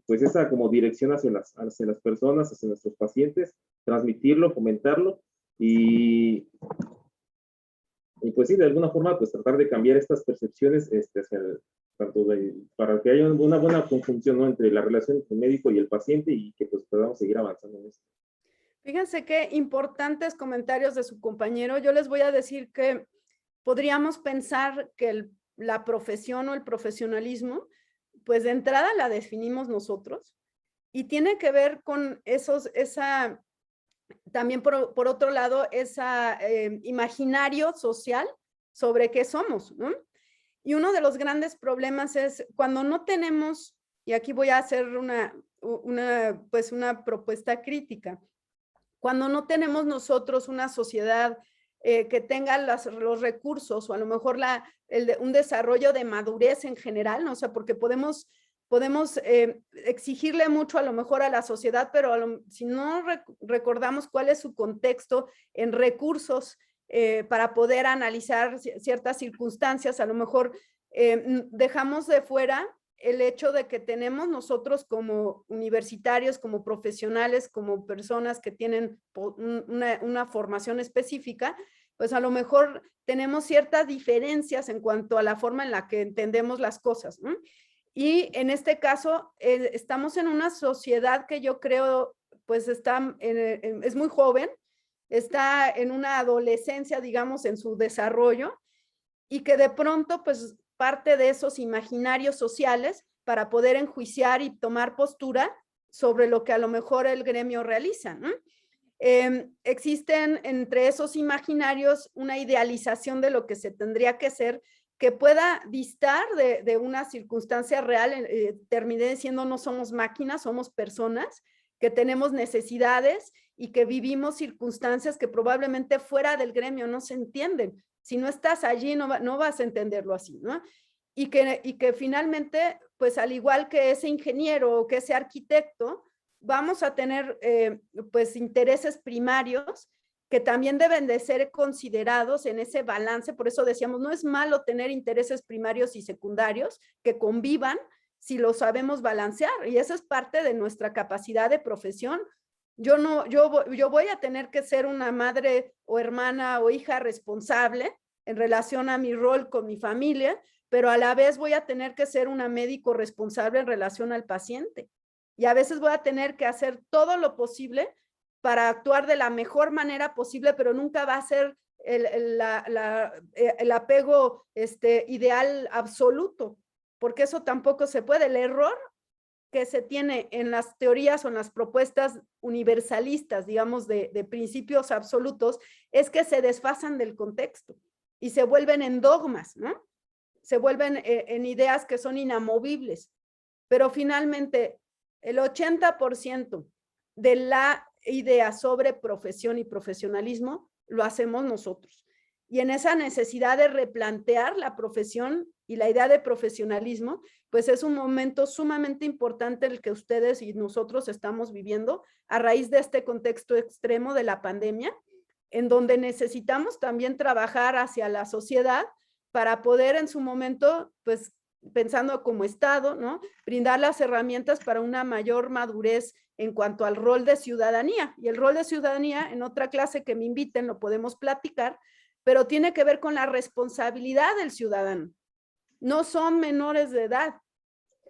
pues esa como dirección hacia las personas, hacia nuestros pacientes, transmitirlo, fomentarlo y pues sí, de alguna forma, pues tratar de cambiar estas percepciones para que haya una buena conjunción, ¿no? Entre la relación entre el médico y el paciente y que pues podamos seguir avanzando en esto. Fíjense qué importantes comentarios de su compañero. Yo les voy a decir que podríamos pensar que la profesión o el profesionalismo, pues de entrada la definimos nosotros y tiene que ver con también por otro lado, ese imaginario social sobre qué somos, ¿no? Y uno de los grandes problemas es cuando no tenemos, y aquí voy a hacer pues una propuesta crítica, cuando no tenemos nosotros una sociedad que tenga los recursos o a lo mejor un desarrollo de madurez en general, ¿no? O sea, porque podemos exigirle mucho a lo mejor a la sociedad, pero si no recordamos cuál es su contexto en recursos para poder analizar ciertas circunstancias, a lo mejor dejamos de fuera el hecho de que tenemos nosotros como universitarios, como profesionales, como personas que tienen una formación específica, pues a lo mejor tenemos ciertas diferencias en cuanto a la forma en la que entendemos las cosas, ¿no? Y en este caso, estamos en una sociedad que yo creo pues está es muy joven, está en una adolescencia, digamos, en su desarrollo, y que de pronto, pues, parte de esos imaginarios sociales para poder enjuiciar y tomar postura sobre lo que a lo mejor el gremio realiza, ¿no? Existen entre esos imaginarios una idealización de lo que se tendría que ser, que pueda distar de una circunstancia real. Terminé diciendo, no somos máquinas, somos personas que tenemos necesidades y que vivimos circunstancias que probablemente fuera del gremio no se entienden. Si no estás allí, no vas a entenderlo así, ¿no? Y que finalmente, pues al igual que ese ingeniero o que ese arquitecto, vamos a tener pues intereses primarios que también deben de ser considerados en ese balance. Por eso decíamos, no es malo tener intereses primarios y secundarios que convivan si lo sabemos balancear, y esa es parte de nuestra capacidad de profesión. Yo voy a tener que ser una madre o hermana o hija responsable en relación a mi rol con mi familia, pero a la vez voy a tener que ser una médico responsable en relación al paciente. Y a veces voy a tener que hacer todo lo posible para actuar de la mejor manera posible, pero nunca va a ser el apego ideal absoluto, porque eso tampoco se puede. El error que se tiene en las teorías o en las propuestas universalistas, digamos, de principios absolutos, es que se desfasan del contexto y se vuelven en dogmas, ¿no? Se vuelven en ideas que son inamovibles. Pero finalmente, el 80% de la idea sobre profesión y profesionalismo lo hacemos nosotros. Y en esa necesidad de replantear la profesión y la idea de profesionalismo, pues es un momento sumamente importante el que ustedes y nosotros estamos viviendo a raíz de este contexto extremo de la pandemia, en donde necesitamos también trabajar hacia la sociedad para poder en su momento, pues pensando como Estado, ¿no? Brindar las herramientas para una mayor madurez en cuanto al rol de ciudadanía. Y el rol de ciudadanía, en otra clase que me inviten, lo podemos platicar, pero tiene que ver con la responsabilidad del ciudadano. No son menores de edad.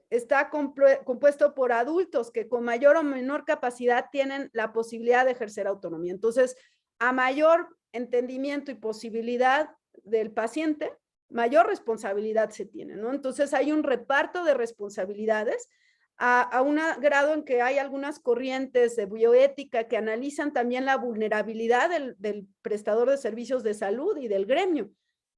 Está compuesto por adultos que con mayor o menor capacidad tienen la posibilidad de ejercer autonomía. Entonces, a mayor entendimiento y posibilidad del paciente, mayor responsabilidad se tiene, ¿no? Entonces hay un reparto de responsabilidades a un grado en que hay algunas corrientes de bioética que analizan también la vulnerabilidad del prestador de servicios de salud y del gremio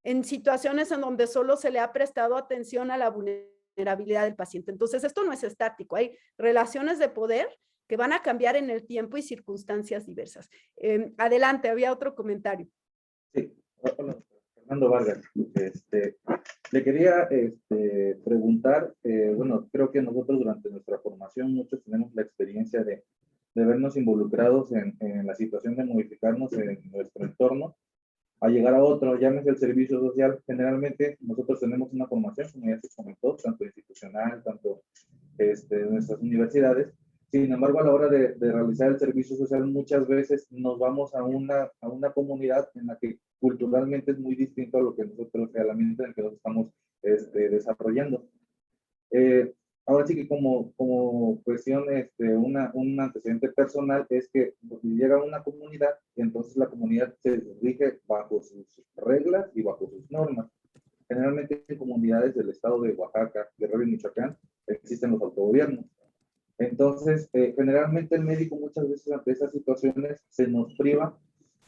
en situaciones en donde solo se le ha prestado atención a la vulnerabilidad del paciente. Entonces esto no es estático, hay relaciones de poder que van a cambiar en el tiempo y circunstancias diversas. Adelante, había otro comentario. Sí, hola, Fernando Vargas. Le quería preguntar, bueno, creo que nosotros durante nuestra formación muchos tenemos la experiencia de vernos involucrados en la situación de modificarnos en nuestro entorno a llegar a otro, llámese el servicio social. Generalmente nosotros tenemos una formación, como ya se comentó, tanto institucional, tanto en nuestras universidades. Sin embargo, a la hora de realizar el servicio social, muchas veces nos vamos a una comunidad en la que culturalmente es muy distinto a lo que nosotros, al ambiente en el que nos estamos desarrollando. Ahora sí que como cuestión, un antecedente personal es que llega a una comunidad y entonces la comunidad se rige bajo sus reglas y bajo sus normas. Generalmente en comunidades del estado de Oaxaca, Guerrero y Michoacán existen los autogobiernos. Entonces, generalmente el médico muchas veces ante esas situaciones se nos priva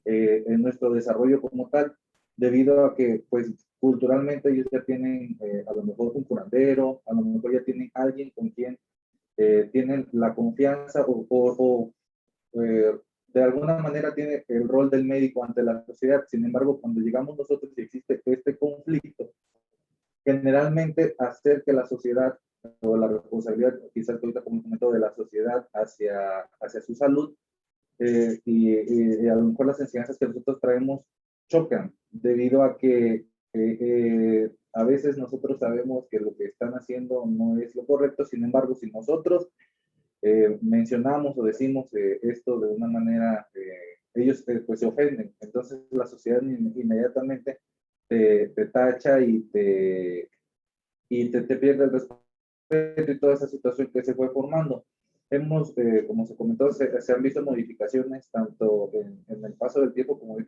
en nuestro desarrollo como tal, debido a que, pues, culturalmente ellos ya tienen a lo mejor un curandero, a lo mejor ya tienen alguien con quien tienen la confianza o de alguna manera tiene el rol del médico ante la sociedad. Sin embargo, cuando llegamos nosotros y existe este conflicto, generalmente hacer que la sociedad o la responsabilidad, quizás ahorita como comentó, de la sociedad hacia su salud y a lo mejor las enseñanzas que nosotros traemos chocan, debido a que a veces nosotros sabemos que lo que están haciendo no es lo correcto. Sin embargo, si nosotros mencionamos o decimos esto de una manera, ellos pues se ofenden. Entonces la sociedad inmediatamente te tacha y te pierde el respeto y toda esa situación que se fue formando. hemos, como se comentó, se han visto modificaciones tanto en el paso del tiempo como de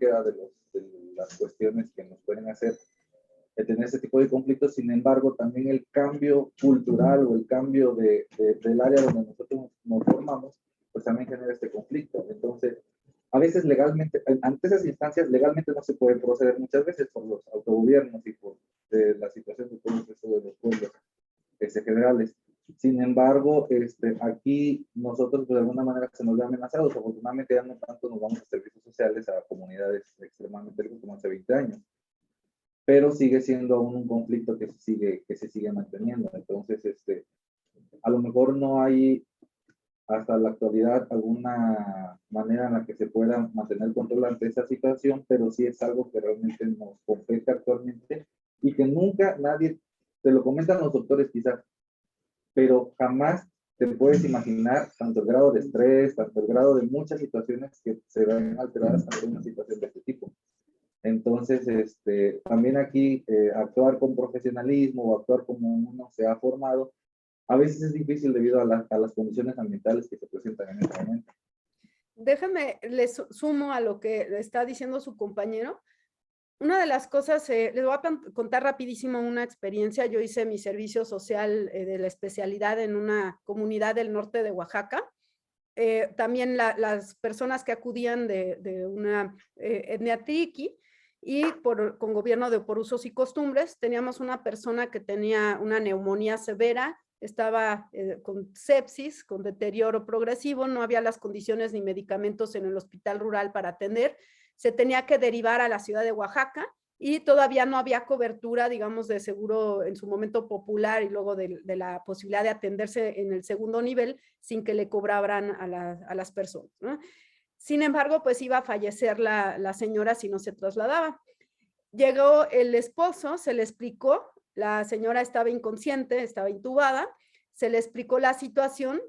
las cuestiones que nos pueden hacer tener ese tipo de conflictos. Sin embargo, también el cambio cultural o el cambio del área donde nosotros nos formamos, pues también genera este conflicto. Entonces, a veces legalmente, ante esas instancias, legalmente no se puede proceder muchas veces por los autogobiernos y por la situación de todo el resto de los pueblos generales. Sin embargo, aquí nosotros pues, de alguna manera se nos ve amenazados. Afortunadamente ya no tanto nos vamos a servicios sociales a comunidades extremadamente lejos como hace 20 años. Pero sigue siendo aún un conflicto que se sigue manteniendo. Entonces, a lo mejor no hay hasta la actualidad alguna manera en la que se pueda mantener control ante esa situación, pero sí es algo que realmente nos compete actualmente y que nunca nadie, te lo comentan los doctores quizás, pero jamás te puedes imaginar tanto el grado de estrés, tanto el grado de muchas situaciones que se ven alteradas ante una situación de este tipo. Entonces, también aquí actuar con profesionalismo o actuar como uno se ha formado, a veces es difícil debido a las condiciones ambientales que se presentan en este momento. Déjame, les sumo a lo que está diciendo su compañero. Una de las cosas, les voy a contar rapidísimo una experiencia. Yo hice mi servicio social de la especialidad en una comunidad del norte de Oaxaca. También las personas que acudían de una etnia triqui y con gobierno por usos y costumbres, teníamos una persona que tenía una neumonía severa, estaba con sepsis, con deterioro progresivo, no había las condiciones ni medicamentos en el hospital rural para atender, se tenía que derivar a la ciudad de Oaxaca y todavía no había cobertura, digamos, de seguro en su momento popular y luego de la posibilidad de atenderse en el segundo nivel sin que le cobraran a las personas, ¿no? Sin embargo, pues iba a fallecer la señora si no se trasladaba. Llegó el esposo, se le explicó, la señora estaba inconsciente, estaba intubada, se le explicó la situación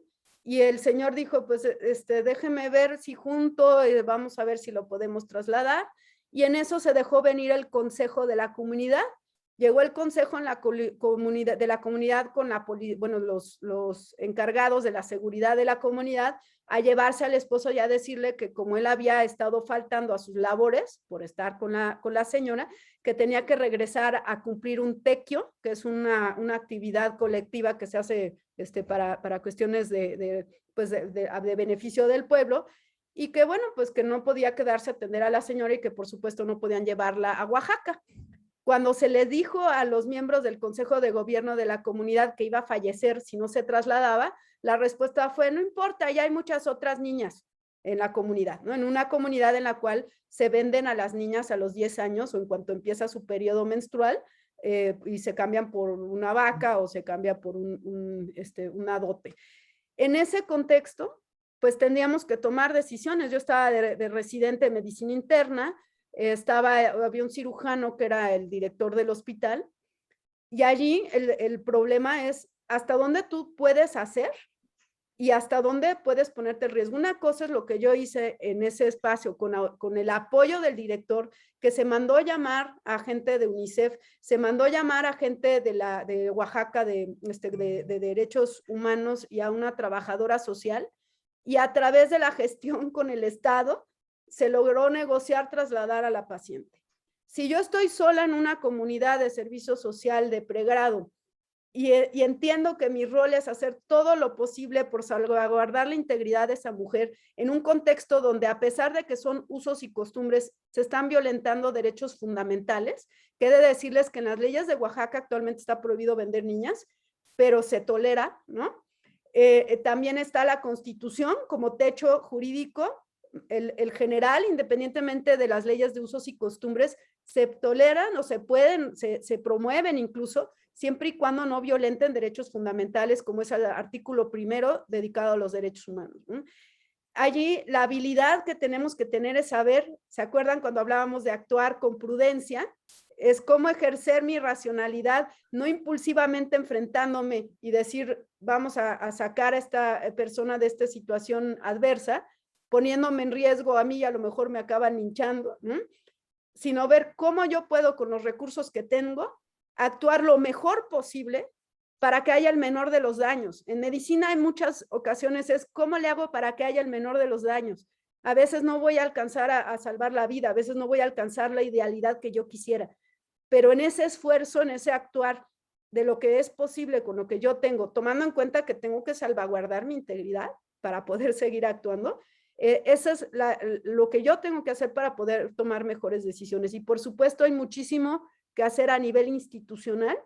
y el señor dijo, pues déjeme ver si junto, vamos a ver si lo podemos trasladar. Y en eso se dejó venir el consejo de la comunidad. Llegó el consejo de la comunidad con bueno, los encargados de la seguridad de la comunidad a llevarse al esposo y a decirle que como él había estado faltando a sus labores por estar con la señora, que tenía que regresar a cumplir un tequio, que es una actividad colectiva que se hace para cuestiones de beneficio del pueblo, y que bueno, pues que no podía quedarse a atender a la señora y que por supuesto no podían llevarla a Oaxaca. Cuando se le dijo a los miembros del Consejo de Gobierno de la comunidad que iba a fallecer si no se trasladaba, la respuesta fue, no importa, ya hay muchas otras niñas en la comunidad, ¿no? En una comunidad en la cual se venden a las niñas a los 10 años o en cuanto empieza su periodo menstrual y se cambian por una vaca o se cambia por una dote. En ese contexto, pues tendríamos que tomar decisiones. Yo estaba de residente de medicina interna, había un cirujano que era el director del hospital y allí el problema es hasta dónde tú puedes hacer y hasta dónde puedes ponerte en riesgo. Una cosa es lo que yo hice en ese espacio con el apoyo del director, que se mandó llamar a gente de UNICEF, se mandó llamar a gente de Oaxaca de derechos humanos y a una trabajadora social, y a través de la gestión con el Estado se logró negociar trasladar a la paciente. Si yo estoy sola en una comunidad de servicio social de pregrado y entiendo que mi rol es hacer todo lo posible por salvaguardar la integridad de esa mujer en un contexto donde a pesar de que son usos y costumbres, se están violentando derechos fundamentales, que he de decirles que en las leyes de Oaxaca actualmente está prohibido vender niñas, pero se tolera, ¿no? También está la Constitución como techo jurídico, el general, independientemente de las leyes de usos y costumbres, se toleran o se promueven incluso, siempre y cuando no violenten derechos fundamentales, como es el artículo 1 dedicado a los derechos humanos. Allí la habilidad que tenemos que tener es saber, ¿se acuerdan cuando hablábamos de actuar con prudencia? Es cómo ejercer mi racionalidad, no impulsivamente enfrentándome y decir, vamos a sacar a esta persona de esta situación adversa, poniéndome en riesgo a mí y a lo mejor me acaban linchando, ¿no? Sino ver cómo yo puedo con los recursos que tengo actuar lo mejor posible para que haya el menor de los daños. En medicina en muchas ocasiones es ¿cómo le hago para que haya el menor de los daños? A veces no voy a alcanzar a salvar la vida, a veces no voy a alcanzar la idealidad que yo quisiera, pero en ese esfuerzo, en ese actuar de lo que es posible con lo que yo tengo, tomando en cuenta que tengo que salvaguardar mi integridad para poder seguir actuando, eso es lo que yo tengo que hacer para poder tomar mejores decisiones. Y por supuesto hay muchísimo que hacer a nivel institucional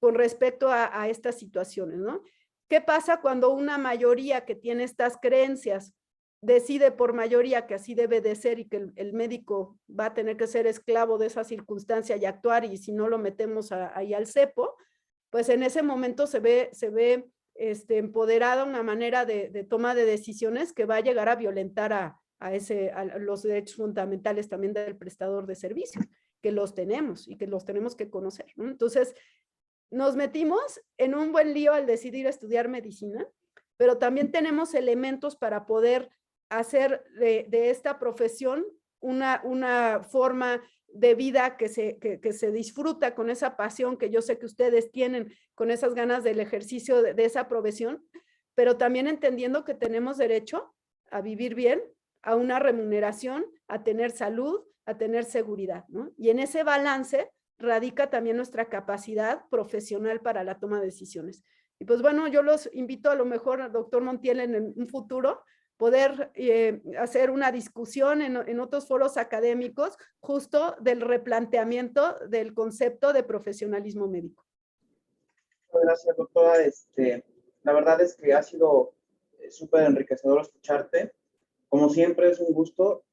con respecto a estas situaciones, ¿no? ¿Qué pasa cuando una mayoría que tiene estas creencias decide por mayoría que así debe de ser y que el médico va a tener que ser esclavo de esa circunstancia y actuar, y si no lo metemos ahí al cepo, pues en ese momento se ve empoderada una manera de toma de decisiones que va a llegar a violentar a los derechos fundamentales también del prestador de servicios, que los tenemos y que los tenemos que conocer, ¿no? Entonces, nos metimos en un buen lío al decidir estudiar medicina, pero también tenemos elementos para poder hacer de esta profesión una forma de vida que se disfruta con esa pasión que yo sé que ustedes tienen, con esas ganas del ejercicio de esa profesión, pero también entendiendo que tenemos derecho a vivir bien, a una remuneración, a tener salud, a tener seguridad, ¿no? Y en ese balance radica también nuestra capacidad profesional para la toma de decisiones. Y pues bueno, yo los invito a lo mejor, doctor Montiel, en un futuro, poder hacer una discusión en otros foros académicos justo del replanteamiento del concepto de profesionalismo médico. Gracias, doctora. La verdad es que ha sido súper enriquecedor escucharte. Como siempre, es un gusto.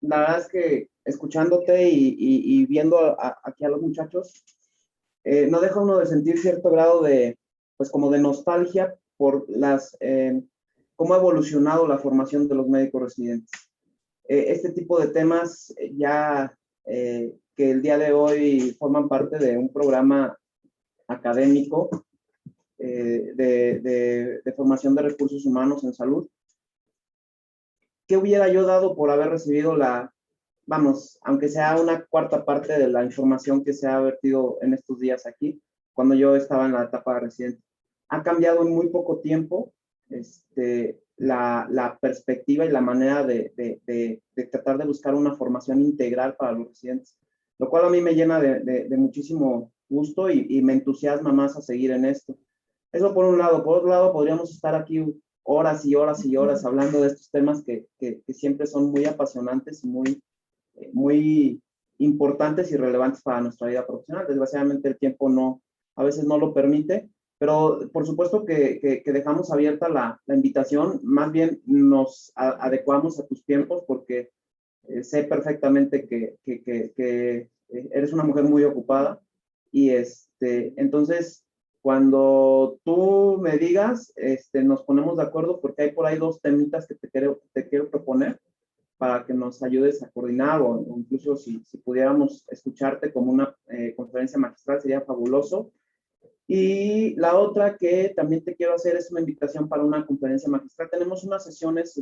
La verdad es que escuchándote y viendo aquí a los muchachos, no deja uno de sentir cierto grado de, pues como de nostalgia por cómo ha evolucionado la formación de los médicos residentes. Este tipo de temas ya que el día de hoy forman parte de un programa académico de formación de recursos humanos en salud. ¿Qué hubiera yo dado por haber recibido aunque sea una cuarta parte de la información que se ha vertido en estos días aquí, cuando yo estaba en la etapa de residente? Ha cambiado en muy poco tiempo la perspectiva y la manera de tratar de buscar una formación integral para los residentes, lo cual a mí me llena de muchísimo gusto y me entusiasma más a seguir en esto. Eso por un lado. Por otro lado, podríamos estar aquí horas y horas y horas hablando de estos temas que siempre son muy apasionantes y muy importantes y relevantes para nuestra vida profesional. Desgraciadamente el tiempo a veces no lo permite, pero por supuesto que dejamos abierta la invitación. Más bien nos adecuamos a tus tiempos porque sé perfectamente que eres una mujer muy ocupada y entonces cuando tú me digas, nos ponemos de acuerdo porque hay por ahí dos temitas que te quiero proponer para que nos ayudes a coordinar o incluso si pudiéramos escucharte como una conferencia magistral sería fabuloso. Y la otra que también te quiero hacer es una invitación para una conferencia magistral. Tenemos unas sesiones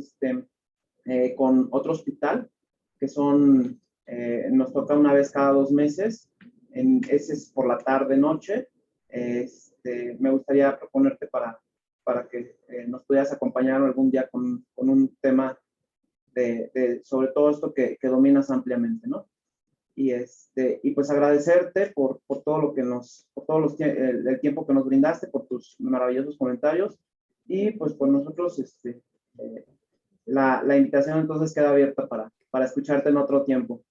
con otro hospital que nos toca una vez cada 2 meses. Ese es por la tarde-noche. Me gustaría proponerte para que nos pudieras acompañar algún día con un tema sobre todo esto que dominas ampliamente, ¿no? Y pues agradecerte por todo lo que el tiempo que nos brindaste, por tus maravillosos comentarios, y pues por nosotros la invitación entonces queda abierta para escucharte en otro tiempo.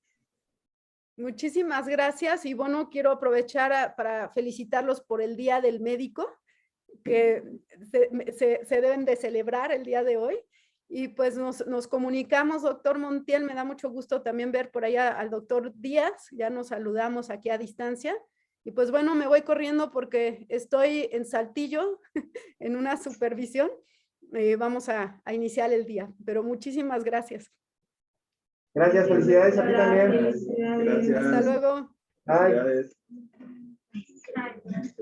Muchísimas gracias, y bueno, quiero aprovechar para felicitarlos por el Día del Médico, que se deben de celebrar el día de hoy. Y pues nos comunicamos, doctor Montiel. Me da mucho gusto también ver por allá al doctor Díaz, ya nos saludamos aquí a distancia. Y pues bueno, me voy corriendo porque estoy en Saltillo en una supervisión. Vamos a iniciar el día, pero muchísimas gracias. Gracias, felicidades a ti también. Gracias. Hasta luego. Bye. Felicidades.